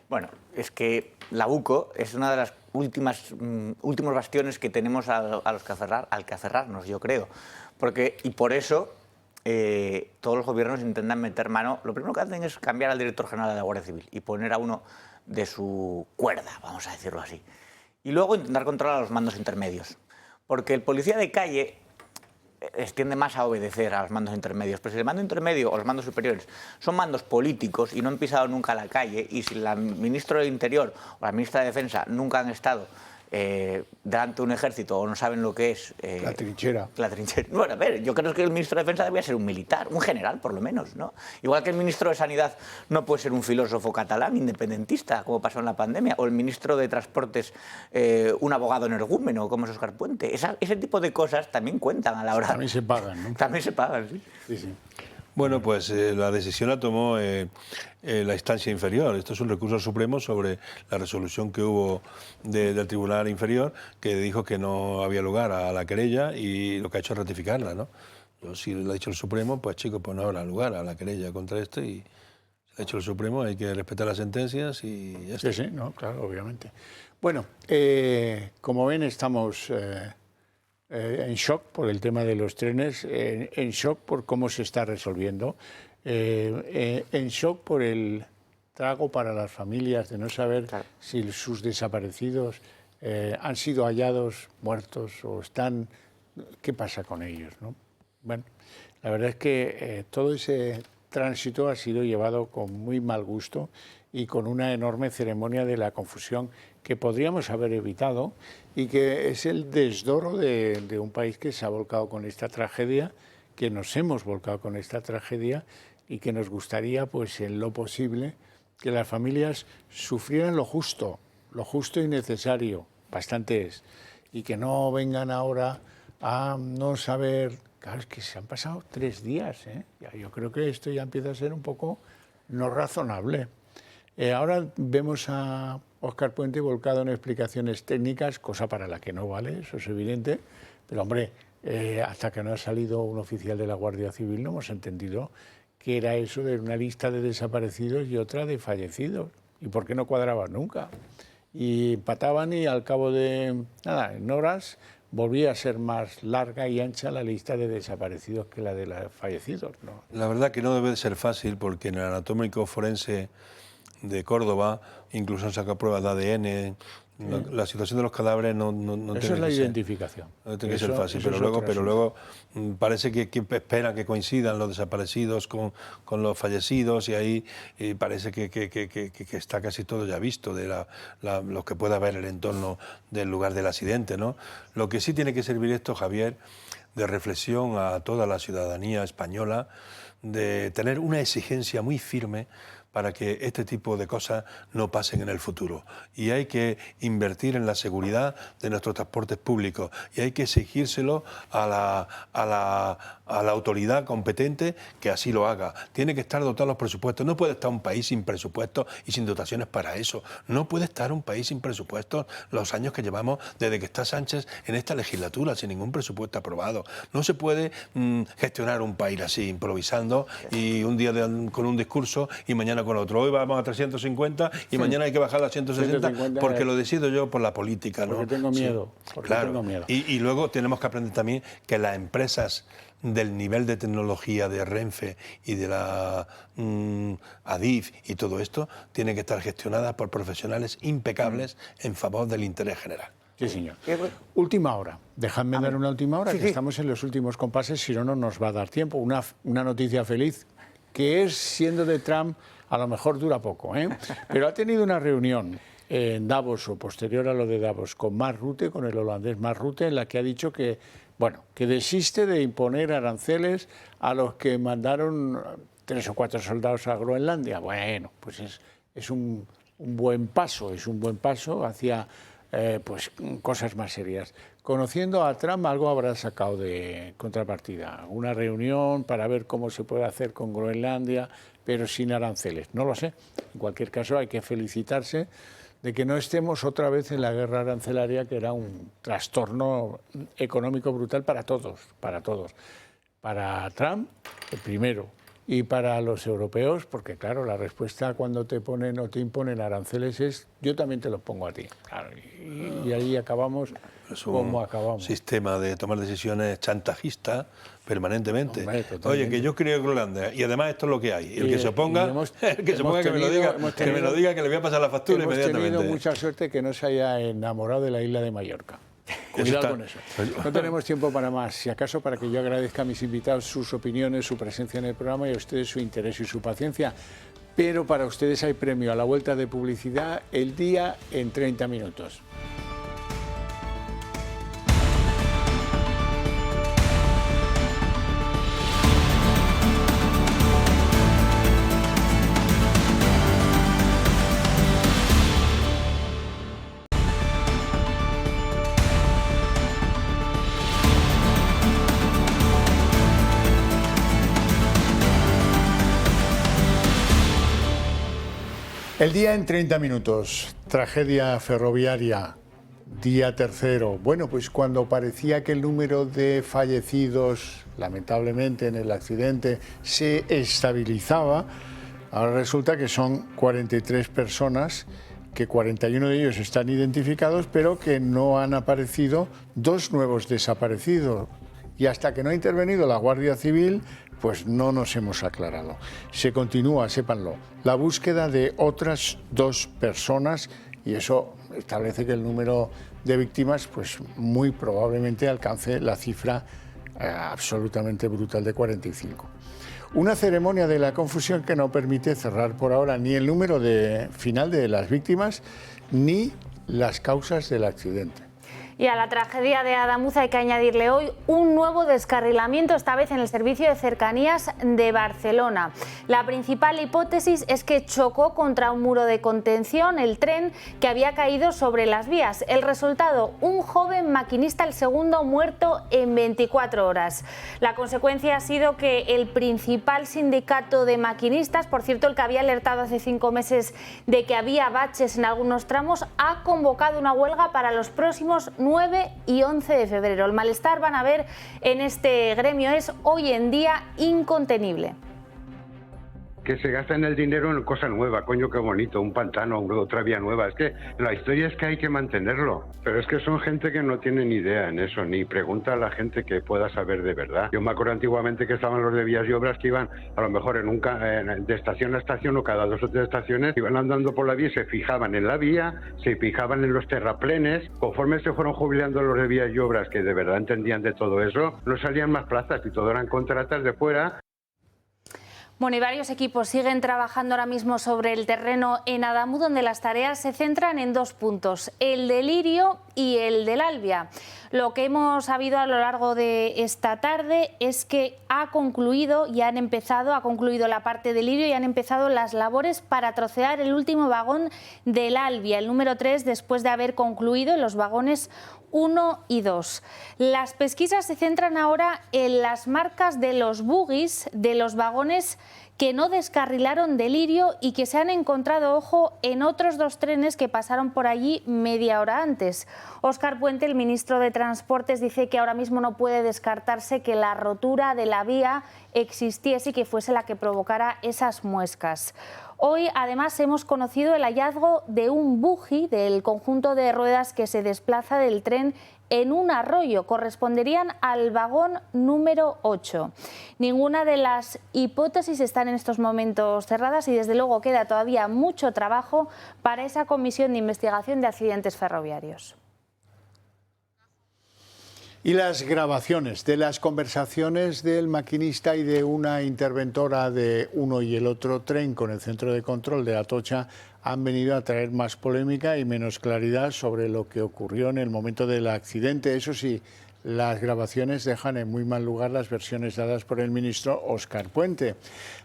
Bueno, es que la UCO es una de las últimos bastiones que tenemos al que aferrarnos, yo creo. Y por eso todos los gobiernos intentan meter mano. Lo primero que hacen es cambiar al director general de la Guardia Civil y poner a uno de su cuerda, vamos a decirlo así. Y luego intentar controlar a los mandos intermedios. Porque el policía de calle tiende más a obedecer a los mandos intermedios. Pero si el mando intermedio o los mandos superiores son mandos políticos y no han pisado nunca la calle, y si el ministro del Interior o la ministra de Defensa nunca han estado delante de un ejército o no saben lo que es... la trinchera. La trinchera. Bueno, a ver, yo creo que el ministro de Defensa debería ser un militar, un general por lo menos, ¿no? Igual que el ministro de Sanidad no puede ser un filósofo catalán independentista, como pasó en la pandemia, o el ministro de Transportes un abogado energúmeno, como es Óscar Puente. Ese tipo de cosas también cuentan a la hora... También se pagan, ¿no? También se pagan, sí. Sí, sí. Bueno, pues la decisión la tomó la instancia inferior. Esto es un recurso al Supremo sobre la resolución que hubo del Tribunal Inferior, que dijo que no había lugar a la querella y lo que ha hecho es ratificarla, ¿no? Si lo ha dicho el Supremo, pues chicos, pues no habrá lugar a la querella contra esto y si lo ha dicho el Supremo hay que respetar las sentencias y ya está. Sí, no, claro, obviamente. Bueno, como ven, estamos... en shock por el tema de los trenes, en shock por cómo se está resolviendo, en shock por el trago para las familias de no saber si sus desaparecidos han sido hallados muertos o están... ¿Qué pasa con ellos, no? Bueno, la verdad es que todo ese tránsito ha sido llevado con muy mal gusto y con una enorme ceremonia de la confusión que podríamos haber evitado y que es el desdoro de un país que se ha volcado con esta tragedia, que nos hemos volcado con esta tragedia y que nos gustaría, pues en lo posible, que las familias sufrieran lo justo y necesario, bastante es, y que no vengan ahora a no saber... Claro, es que se han pasado 3 días, ¿eh? Yo creo que esto ya empieza a ser un poco no razonable. Ahora vemos a Óscar Puente volcado en explicaciones técnicas, cosa para la que no vale, eso es evidente, pero hombre, hasta que no ha salido un oficial de la Guardia Civil no hemos entendido qué era eso de una lista de desaparecidos y otra de fallecidos, y por qué no cuadraban nunca. Y empataban y al cabo de, nada, en horas volvía a ser más larga y ancha la lista de desaparecidos que la de los fallecidos, ¿no? La verdad que no debe de ser fácil, porque en el anatómico forense de Córdoba incluso han sacado pruebas de ADN. La situación de los cadáveres no eso tiene es la que identificación. No tiene que ser fácil, pero luego parece que esperan que coincidan los desaparecidos con los fallecidos, y ahí parece que está casi todo ya visto de lo que pueda haber en el entorno del lugar del accidente, ¿no? Lo que sí tiene que servir esto, Javier, de reflexión a toda la ciudadanía española, de tener una exigencia muy firme para que este tipo de cosas no pasen en el futuro. Y hay que invertir en la seguridad de nuestros transportes públicos, y hay que exigírselo a la autoridad competente que así lo haga. Tiene que estar dotado los presupuestos. No puede estar un país sin presupuestos y sin dotaciones para eso. No puede estar un país sin presupuestos los años que llevamos desde que está Sánchez en esta legislatura, sin ningún presupuesto aprobado. No se puede gestionar un país así, improvisando, y un día con un discurso y mañana con otro. Hoy vamos a 350 y mañana hay que bajar a 160 porque lo decido yo por la política, ¿no? Porque tengo miedo. Claro. Tengo miedo. Y luego tenemos que aprender también que las empresas del nivel de tecnología de Renfe y de la Adif y todo esto tienen que estar gestionadas por profesionales impecables en favor del interés general. Sí, señor. Última hora. Dejadme dar una última hora, que estamos en los últimos compases, si no, no nos va a dar tiempo. Una noticia feliz, que es, siendo de Trump, a lo mejor dura poco, pero ha tenido una reunión en Davos, o posterior a lo de Davos, con Mark Rutte, con el holandés Mark Rutte, en la que ha dicho que, bueno, que desiste de imponer aranceles a los que mandaron 3 o 4 soldados a Groenlandia. Bueno, pues es un buen paso, hacia pues cosas más serias. Conociendo a Trump, algo habrá sacado de contrapartida. Una reunión para ver cómo se puede hacer con Groenlandia, pero sin aranceles. No lo sé. En cualquier caso, hay que felicitarse de que no estemos otra vez en la guerra arancelaria, que era un trastorno económico brutal para todos. Para Trump, el primero, y para los europeos, porque claro, la respuesta cuando te ponen o te imponen aranceles es: yo también te los pongo a ti. Claro, y ahí acabamos como acabamos. Sistema de tomar decisiones chantajista permanentemente. Hombre, oye, que yo creo Groenlandia, y además esto es lo que hay. El que se oponga, que me lo diga, que le voy a pasar la factura inmediatamente. Hemos tenido mucha suerte que no se haya enamorado de la isla de Mallorca. Cuidado con eso. No tenemos tiempo para más. Si acaso, para que yo agradezca a mis invitados sus opiniones, su presencia en el programa, y a ustedes su interés y su paciencia. Pero para ustedes hay premio a la vuelta de publicidad, el día en 30 minutos. El día en 30 minutos, tragedia ferroviaria, día tercero. Bueno, pues cuando parecía que el número de fallecidos, lamentablemente en el accidente, se estabilizaba, ahora resulta que son 43 personas, que 41 de ellos están identificados, pero que no han aparecido 2 nuevos desaparecidos. Y hasta que no ha intervenido la Guardia Civil, pues no nos hemos aclarado. Se continúa, sépanlo, la búsqueda de otras 2 personas, y eso establece que el número de víctimas pues muy probablemente alcance la cifra absolutamente brutal de 45. Una ceremonia de la confusión que no permite cerrar por ahora ni el número final de las víctimas ni las causas del accidente. Y a la tragedia de Adamuz hay que añadirle hoy un nuevo descarrilamiento, esta vez en el servicio de cercanías de Barcelona. La principal hipótesis es que chocó contra un muro de contención el tren que había caído sobre las vías. El resultado, un joven maquinista, el segundo muerto en 24 horas. La consecuencia ha sido que el principal sindicato de maquinistas, por cierto el que había alertado hace 5 meses de que había baches en algunos tramos, ha convocado una huelga para los próximos 9 y 11 de febrero. El malestar, van a ver, en este gremio es hoy en día incontenible. Que se gastan el dinero en cosa nueva, coño, qué bonito, un pantano, otra vía nueva. Es que la historia es que hay que mantenerlo, pero es que son gente que no tiene ni idea en eso, ni pregunta a la gente que pueda saber de verdad. Yo me acuerdo antiguamente que estaban los de vías y obras que iban a lo mejor de estación a estación o cada 2 o 3 estaciones, iban andando por la vía y se fijaban en la vía, se fijaban en los terraplenes. Conforme se fueron jubilando los de vías y obras que de verdad entendían de todo eso, no salían más plazas y todo eran contratas de fuera. Bueno, y varios equipos siguen trabajando ahora mismo sobre el terreno en Adamuz, donde las tareas se centran en 2 puntos, el del Lirio y el del Albia. Lo que hemos sabido a lo largo de esta tarde es que ha concluido la parte del Lirio y han empezado las labores para trocear el último vagón del Albia, el número 3, después de haber concluido los vagones 1 y 2. Las pesquisas se centran ahora en las marcas de los bogies, de los vagones que no descarrilaron de Lirio y que se han encontrado, ojo, en otros 2 trenes que pasaron por allí media hora antes. Óscar Puente, el ministro de Transportes, dice que ahora mismo no puede descartarse que la rotura de la vía existiese y que fuese la que provocara esas muescas. Hoy, además, hemos conocido el hallazgo de un bogie del conjunto de ruedas que se desplaza del tren en un arroyo. Corresponderían al vagón número 8. Ninguna de las hipótesis están en estos momentos cerradas y, desde luego, queda todavía mucho trabajo para esa comisión de investigación de accidentes ferroviarios. Y las grabaciones de las conversaciones del maquinista y de una interventora de uno y el otro tren con el centro de control de Atocha han venido a traer más polémica y menos claridad sobre lo que ocurrió en el momento del accidente. Eso sí, las grabaciones dejan en muy mal lugar las versiones dadas por el ministro Óscar Puente.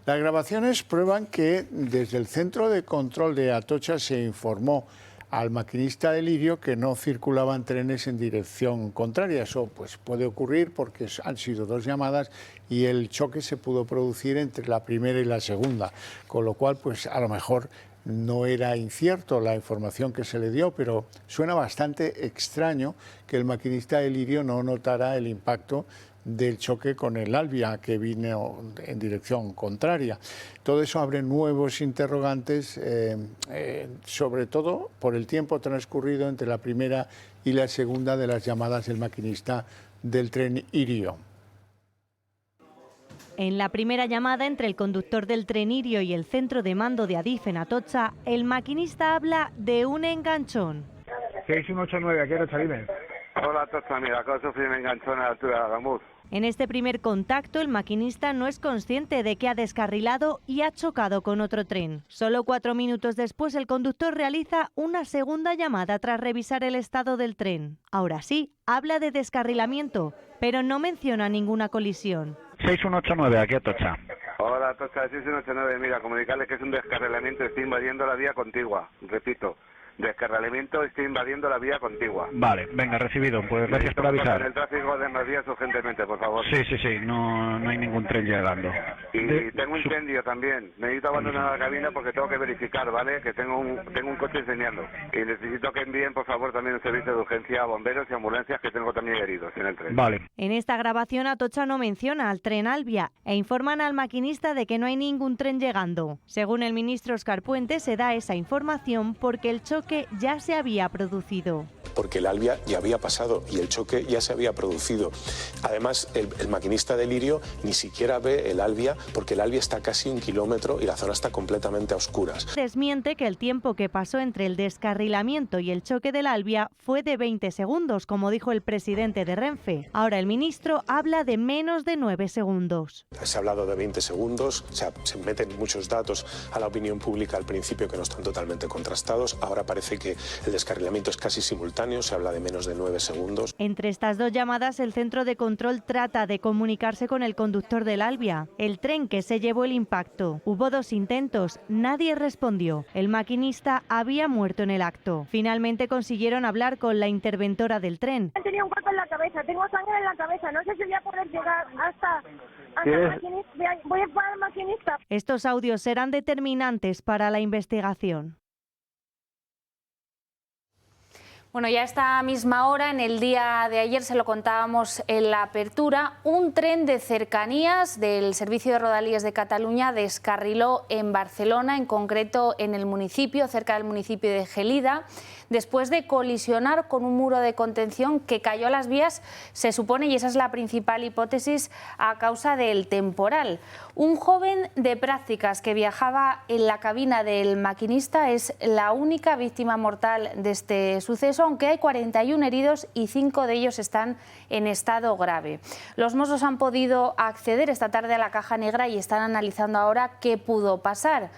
Las grabaciones prueban que desde el centro de control de Atocha se informó al maquinista de Lirio que no circulaban trenes en dirección contraria. Eso pues puede ocurrir porque han sido 2 llamadas y el choque se pudo producir entre la primera y la segunda, con lo cual pues a lo mejor no era incierto la información que se le dio, pero suena bastante extraño que el maquinista de Lirio no notara el impacto del choque con el Albia, que vino en dirección contraria. Todo eso abre nuevos interrogantes, sobre todo por el tiempo transcurrido entre la primera y la segunda de las llamadas del maquinista del tren Irio. En la primera llamada entre el conductor del tren Irio y el centro de mando de Adif en Atocha, el maquinista habla de un enganchón. 6189, aquí Atocha, dime. Hola, Atocha, mira, acabo de sufrir un enganchón a la altura de Adamuz. En este primer contacto, el maquinista no es consciente de que ha descarrilado y ha chocado con otro tren. Solo 4 minutos después, el conductor realiza una segunda llamada tras revisar el estado del tren. Ahora sí, habla de descarrilamiento, pero no menciona ninguna colisión. 6189, aquí Atocha. Hola, Atocha, 6189, mira, comunicarles que es un descarrilamiento, estoy invadiendo la vía contigua, repito. Descarrilamiento, estoy invadiendo la vía contigua. Vale, venga, recibido. Pues gracias por avisar. El tráfico de más vías urgentemente, por favor. Sí, no hay ningún tren llegando. Y tengo un incendio también. Necesito abandonar la cabina porque tengo que verificar, ¿vale? Que tengo un coche enseñando. Y necesito que envíen, por favor, también un servicio de urgencia a bomberos y ambulancias, que tengo también heridos en el tren. Vale. En esta grabación, Atocha no menciona al tren Albia e informan al maquinista de que no hay ningún tren llegando. Según el ministro Óscar Puente, se da esa información porque el choque ya se había producido. Porque el Albia ya había pasado y el choque ya se había producido. Además, el maquinista de Lirio ni siquiera ve el Albia porque el Albia está casi 1 kilómetro y la zona está completamente a oscuras. Desmiente que el tiempo que pasó entre el descarrilamiento y el choque del Albia fue de 20 segundos, como dijo el presidente de Renfe. Ahora el ministro habla de menos de 9 segundos. Se ha hablado de 20 segundos, se meten muchos datos a la opinión pública al principio que no están totalmente contrastados. Ahora parece que el descarrilamiento es casi simultáneo. instantáneos, se habla de menos de 9 segundos. Entre estas dos llamadas, el centro de control trata de comunicarse con el conductor del Albia, el tren que se llevó el impacto. Hubo 2 intentos, nadie respondió. El maquinista había muerto en el acto. Finalmente consiguieron hablar con la interventora del tren. He tenido un golpe en la cabeza, tengo sangre en la cabeza, no sé si voy a poder llegar hasta el maquinista. Voy a parar al maquinista. Estos audios serán determinantes para la investigación. Bueno, ya a esta misma hora, en el día de ayer, se lo contábamos en la apertura, un tren de cercanías del Servicio de Rodalies de Cataluña descarriló en Barcelona, en concreto en el municipio, cerca del municipio de Gelida, después de colisionar con un muro de contención que cayó a las vías, se supone, y esa es la principal hipótesis, a causa del temporal. Un joven de prácticas que viajaba en la cabina del maquinista es la única víctima mortal de este suceso, aunque hay 41 heridos y 5 de ellos están en estado grave. Los Mossos han podido acceder esta tarde a la caja negra y están analizando ahora qué pudo pasar.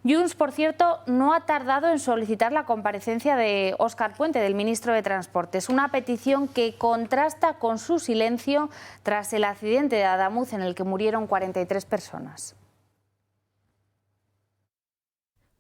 Junts, por cierto, no ha tardado en solicitar la comparecencia de Óscar Puente, del ministro de Transportes, una petición que contrasta con su silencio tras el accidente de Adamuz en el que murieron 43 personas.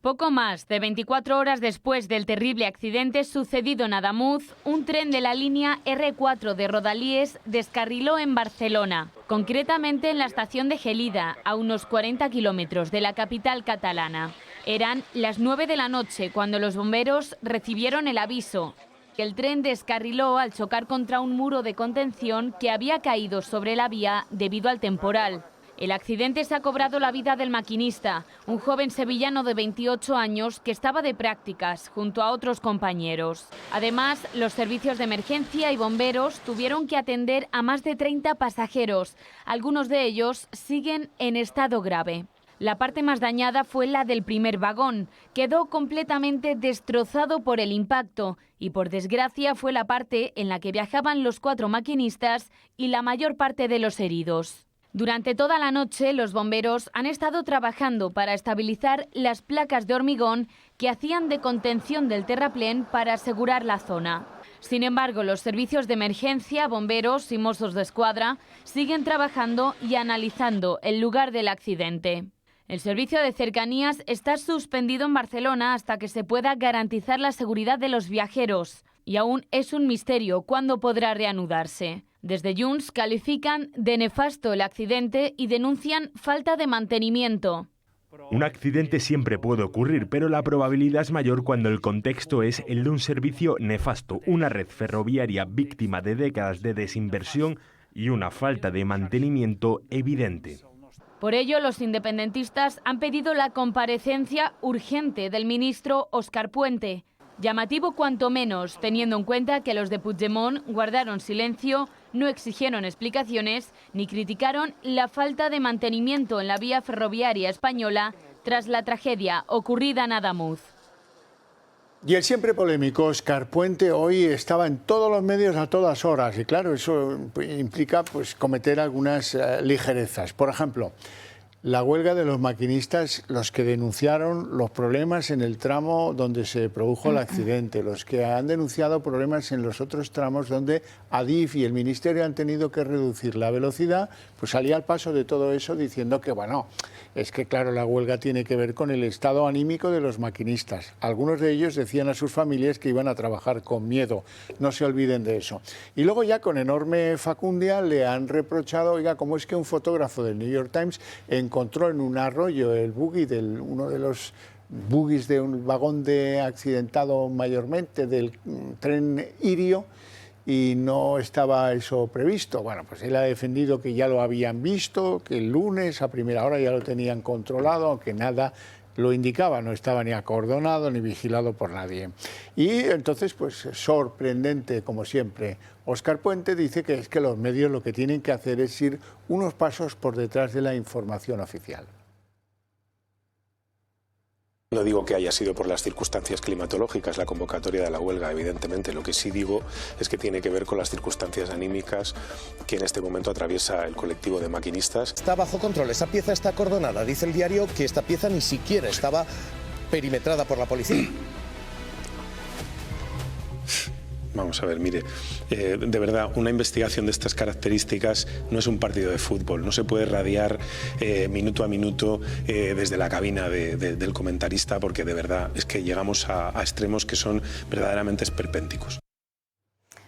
Poco más de 24 horas después del terrible accidente sucedido en Adamuz, un tren de la línea R4 de Rodalies descarriló en Barcelona, concretamente en la estación de Gelida, a unos 40 kilómetros de la capital catalana. Eran las 9 de la noche cuando los bomberos recibieron el aviso que el tren descarriló al chocar contra un muro de contención que había caído sobre la vía debido al temporal. El accidente se ha cobrado la vida del maquinista, un joven sevillano de 28 años que estaba de prácticas junto a otros compañeros. Además, los servicios de emergencia y bomberos tuvieron que atender a más de 30 pasajeros. Algunos de ellos siguen en estado grave. La parte más dañada fue la del primer vagón. Quedó completamente destrozado por el impacto y, por desgracia, fue la parte en la que viajaban los 4 maquinistas y la mayor parte de los heridos. Durante toda la noche, los bomberos han estado trabajando para estabilizar las placas de hormigón que hacían de contención del terraplén para asegurar la zona. Sin embargo, los servicios de emergencia, bomberos y Mossos d'Esquadra siguen trabajando y analizando el lugar del accidente. El servicio de cercanías está suspendido en Barcelona hasta que se pueda garantizar la seguridad de los viajeros y aún es un misterio cuándo podrá reanudarse. Desde Junts califican de nefasto el accidente y denuncian falta de mantenimiento. Un accidente siempre puede ocurrir, pero la probabilidad es mayor cuando el contexto es el de un servicio nefasto, una red ferroviaria víctima de décadas de desinversión y una falta de mantenimiento evidente. Por ello, los independentistas han pedido la comparecencia urgente del ministro Óscar Puente. Llamativo cuanto menos, teniendo en cuenta que los de Puigdemont guardaron silencio, no exigieron explicaciones ni criticaron la falta de mantenimiento en la vía ferroviaria española tras la tragedia ocurrida en Adamuz. Y el siempre polémico Óscar Puente hoy estaba en todos los medios a todas horas y claro, eso implica pues cometer algunas ligerezas. Por ejemplo, la huelga de los maquinistas, los que denunciaron los problemas en el tramo donde se produjo el accidente, los que han denunciado problemas en los otros tramos donde Adif y el Ministerio han tenido que reducir la velocidad, pues salía al paso de todo eso diciendo que, bueno, es que claro, la huelga tiene que ver con el estado anímico de los maquinistas. Algunos de ellos decían a sus familias que iban a trabajar con miedo, no se olviden de eso. Y luego ya con enorme facundia le han reprochado, oiga, ¿cómo es que un fotógrafo del New York Times encontró en un arroyo el buggy uno de los buggies de un vagón de accidentado mayormente del tren Irio y no estaba eso previsto? Bueno, pues él ha defendido que ya lo habían visto, que el lunes a primera hora ya lo tenían controlado, aunque nada lo indicaba, no estaba ni acordonado ni vigilado por nadie. Y entonces, pues sorprendente, como siempre, Óscar Puente dice que es que los medios lo que tienen que hacer es ir unos pasos por detrás de la información oficial. No digo que haya sido por las circunstancias climatológicas la convocatoria de la huelga, evidentemente. Lo que sí digo es que tiene que ver con las circunstancias anímicas que en este momento atraviesa el colectivo de maquinistas. Está bajo control, esa pieza está acordonada. Dice el diario que esta pieza ni siquiera estaba perimetrada por la policía. Vamos a ver, mire, de verdad, una investigación de estas características no es un partido de fútbol, no se puede radiar minuto a minuto desde la cabina del comentarista, porque de verdad es que llegamos a extremos que son verdaderamente esperpénticos.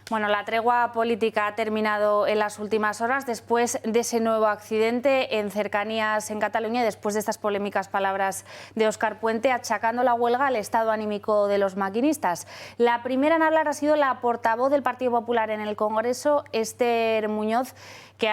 Bueno, la tregua política ha terminado en las últimas horas después de ese nuevo accidente en cercanías en Cataluña y después de estas polémicas palabras de Óscar Puente achacando la huelga al estado anímico de los maquinistas. La primera en hablar ha sido la portavoz del Partido Popular en el Congreso, Esther Muñoz, que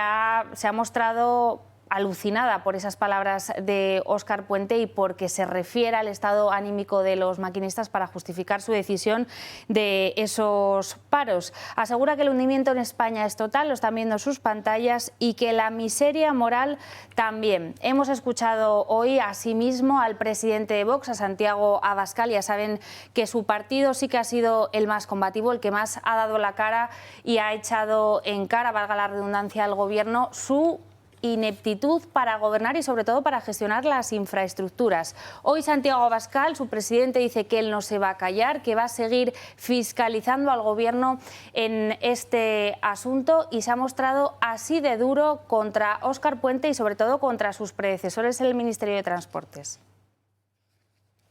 se ha mostrado alucinada por esas palabras de Óscar Puente y porque se refiere al estado anímico de los maquinistas para justificar su decisión de esos paros. Asegura que el hundimiento en España es total, lo están viendo en sus pantallas, y que la miseria moral también. Hemos escuchado hoy asimismo al presidente de Vox, a Santiago Abascal. Ya saben que su partido sí que ha sido el más combativo, el que más ha dado la cara y ha echado en cara, valga la redundancia, al gobierno su ineptitud para gobernar y sobre todo para gestionar las infraestructuras. Hoy Santiago Abascal, su presidente, dice que él no se va a callar, que va a seguir fiscalizando al gobierno en este asunto, y se ha mostrado así de duro contra Óscar Puente y sobre todo contra sus predecesores en el Ministerio de Transportes.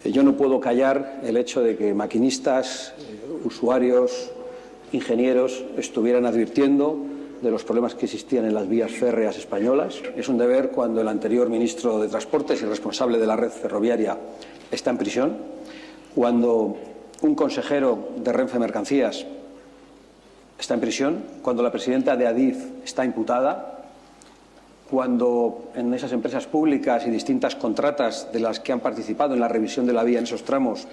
Yo no puedo callar el hecho de que maquinistas, usuarios, ingenieros estuvieran advirtiendo de los problemas que existían en las vías férreas españolas. Es un deber cuando el anterior ministro de Transportes y responsable de la red ferroviaria está en prisión, cuando un consejero de Renfe Mercancías está en prisión, cuando la presidenta de Adif está imputada, cuando en esas empresas públicas y distintas contratas de las que han participado en la revisión de la vía en esos tramos,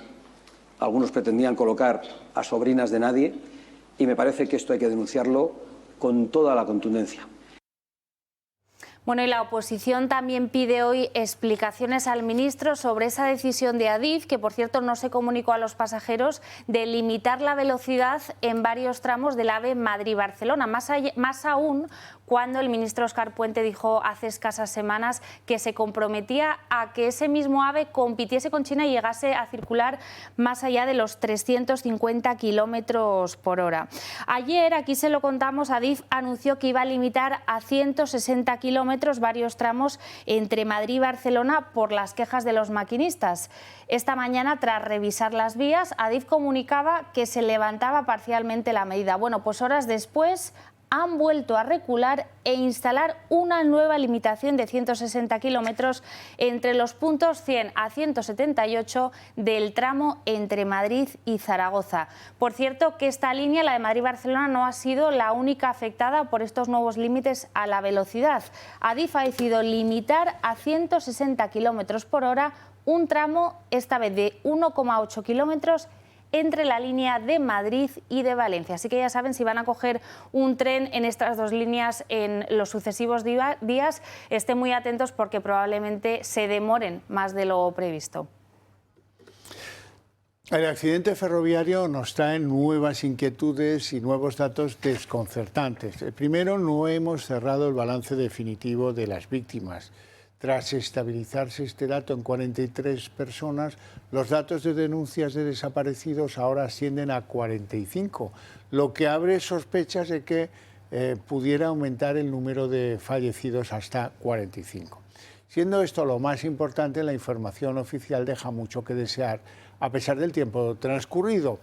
algunos pretendían colocar a sobrinas de nadie, y me parece que esto hay que denunciarlo con toda la contundencia. Bueno, y la oposición también pide hoy explicaciones al ministro sobre esa decisión de Adif, que por cierto no se comunicó a los pasajeros, de limitar la velocidad en varios tramos del AVE Madrid-Barcelona. Más aún cuando el ministro Óscar Puente dijo hace escasas semanas que se comprometía a que ese mismo AVE compitiese con China y llegase a circular más allá de los 350 kilómetros por hora. Ayer, aquí se lo contamos, Adif anunció que iba a limitar a 160 kilómetros varios tramos entre Madrid y Barcelona por las quejas de los maquinistas. Esta mañana, tras revisar las vías, Adif comunicaba que se levantaba parcialmente la medida. Bueno, pues horas después han vuelto a recular e instalar una nueva limitación de 160 kilómetros entre los puntos 100 a 178 del tramo entre Madrid y Zaragoza. Por cierto, que esta línea, la de Madrid-Barcelona, no ha sido la única afectada por estos nuevos límites a la velocidad. Adif ha decidido limitar a 160 kilómetros por hora un tramo, esta vez de 1,8 kilómetros, entre la línea de Madrid y de Valencia. Así que ya saben, si van a coger un tren en estas dos líneas en los sucesivos días, estén muy atentos porque probablemente se demoren más de lo previsto. El accidente ferroviario nos trae nuevas inquietudes y nuevos datos desconcertantes. Primero, no hemos cerrado el balance definitivo de las víctimas. Tras estabilizarse este dato en 43 personas, los datos de denuncias de desaparecidos ahora ascienden a 45, lo que abre sospechas de que pudiera aumentar el número de fallecidos hasta 45. Siendo esto lo más importante, la información oficial deja mucho que desear, a pesar del tiempo transcurrido.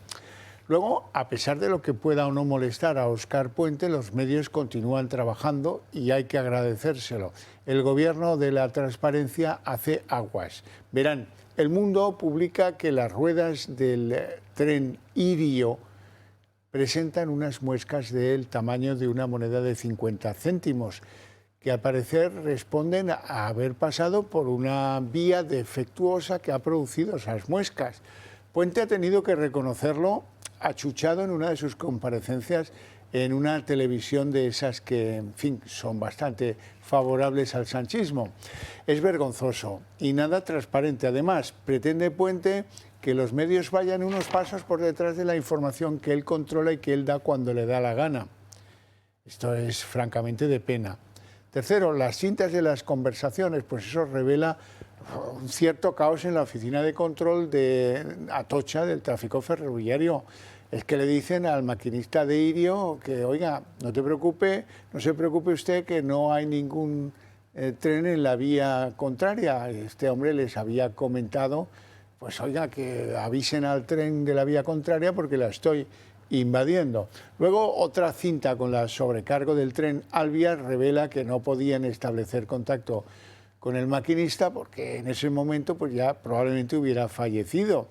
Luego, a pesar de lo que pueda o no molestar a Óscar Puente, los medios continúan trabajando y hay que agradecérselo. El gobierno de la transparencia hace aguas. Verán, El Mundo publica que las ruedas del tren Irio presentan unas muescas del tamaño de una moneda de 50 céntimos, que al parecer responden a haber pasado por una vía defectuosa que ha producido esas muescas. Puente ha tenido que reconocerlo achuchado en una de sus comparecencias en una televisión de esas que, en fin, son bastante favorables al sanchismo. Es vergonzoso y nada transparente. Además, pretende Puente que los medios vayan unos pasos por detrás de la información que él controla y que él da cuando le da la gana. Esto es francamente de pena. Tercero, las cintas de las conversaciones, pues eso revela un cierto caos en la oficina de control de Atocha del tráfico ferroviario. es que le dicen al maquinista de Irio que, oiga, no se preocupe usted que no hay ningún tren en la vía contraria. Este hombre les había comentado, pues oiga, que avisen al tren de la vía contraria porque la estoy invadiendo. Luego otra cinta con la sobrecargo del tren Alvia revela que no podían establecer contacto con el maquinista porque en ese momento pues ya probablemente hubiera fallecido.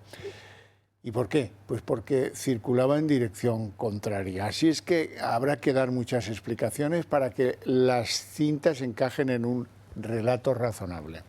¿Y por qué? Pues porque circulaba en dirección contraria. Así es que habrá que dar muchas explicaciones para que las cintas encajen en un relato razonable.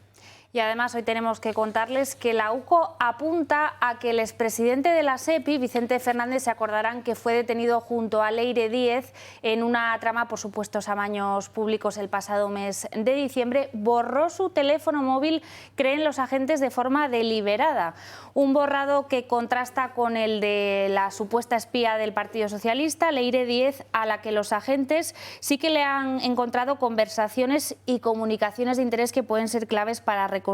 Y además hoy tenemos que contarles que la UCO apunta a que el expresidente de la SEPI, Vicente Fernández, se acordarán que fue detenido junto a Leire Díez en una trama por supuestos amaños públicos el pasado mes de diciembre. Borró su teléfono móvil, creen los agentes, de forma deliberada. Un borrado que contrasta con el de la supuesta espía del Partido Socialista, Leire Díez, a la que los agentes sí que le han encontrado conversaciones y comunicaciones de interés que pueden ser claves para reconstruir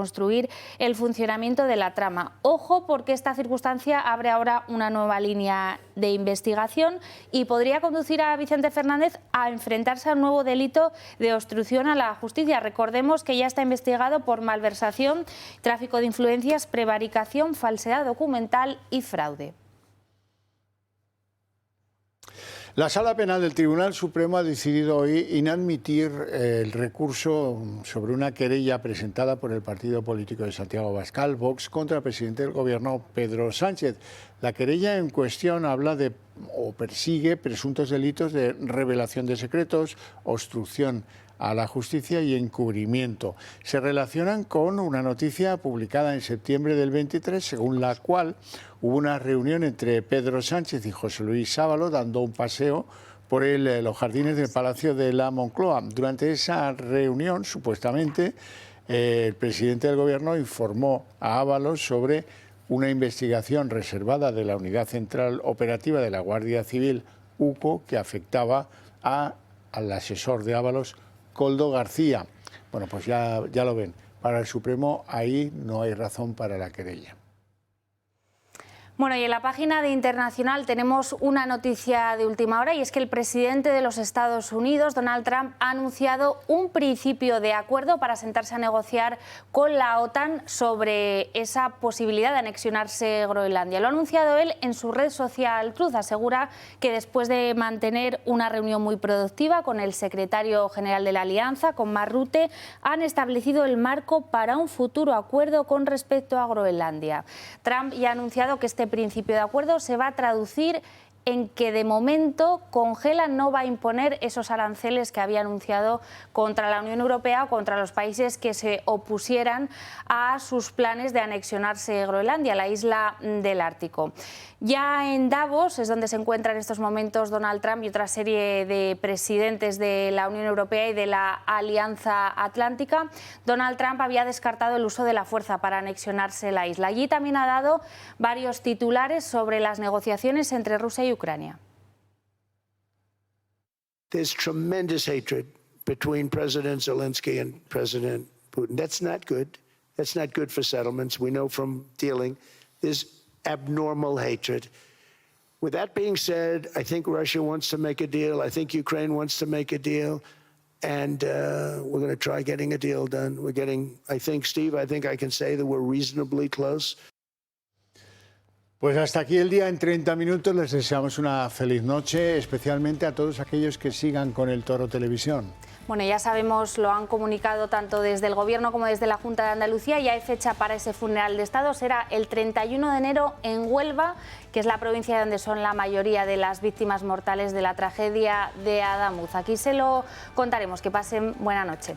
el funcionamiento de la trama. Ojo, porque esta circunstancia abre ahora una nueva línea de investigación y podría conducir a Vicente Fernández a enfrentarse a un nuevo delito de obstrucción a la justicia. Recordemos que ya está investigado por malversación, tráfico de influencias, prevaricación, falsedad documental y fraude. La Sala Penal del Tribunal Supremo ha decidido hoy inadmitir el recurso sobre una querella presentada por el partido político de Santiago Abascal, Vox, contra el presidente del Gobierno, Pedro Sánchez. La querella en cuestión habla de o persigue presuntos delitos de revelación de secretos, obstrucción a la justicia y encubrimiento. Se relacionan con una noticia publicada en septiembre del 23, según la cual hubo una reunión entre Pedro Sánchez y José Luis Ábalos dando un paseo por los jardines del Palacio de la Moncloa. Durante esa reunión, supuestamente, el presidente del Gobierno informó a Ábalos sobre una investigación reservada de la Unidad Central Operativa de la Guardia Civil, UCO, que afectaba al asesor de Ábalos, Koldo García. Bueno, pues ya lo ven. Para el Supremo ahí no hay razón para la querella. Bueno, y en la página de Internacional tenemos una noticia de última hora, y es que el presidente de los Estados Unidos, Donald Trump, ha anunciado un principio de acuerdo para sentarse a negociar con la OTAN sobre esa posibilidad de anexionarse Groenlandia. Lo ha anunciado él en su red social Truth. Asegura que después de mantener una reunión muy productiva con el secretario general de la Alianza, con Mark Rutte, han establecido el marco para un futuro acuerdo con respecto a Groenlandia. Trump ya ha anunciado que este principio de acuerdo se va a traducir en que de momento congela, no va a imponer esos aranceles que había anunciado contra la Unión Europea o contra los países que se opusieran a sus planes de anexionarse Groenlandia, la isla del Ártico. Ya en Davos es donde se encuentra en estos momentos Donald Trump y otra serie de presidentes de la Unión Europea y de la Alianza Atlántica. Donald Trump había descartado el uso de la fuerza para anexionarse la isla. Allí también ha dado varios titulares sobre las negociaciones entre Rusia y Ucrania. There's tremendous hatred between President Zelensky and President Putin. That's not good. That's not good for settlements. We know from dealing. There's abnormal hatred. With that being said, I think Russia wants to make a deal. I think Ukraine wants to make a deal. And we're going to try getting a deal done. We're getting, I think, Steve, I think I can say that we're reasonably close. Pues hasta aquí el día en 30 minutos. Les deseamos una feliz noche, especialmente a todos aquellos que sigan con el Toro Televisión. Bueno, ya sabemos, lo han comunicado tanto desde el Gobierno como desde la Junta de Andalucía, ya hay fecha para ese funeral de Estado, será el 31 de enero en Huelva, que es la provincia donde son la mayoría de las víctimas mortales de la tragedia de Adamuz. Aquí se lo contaremos, que pasen buena noche.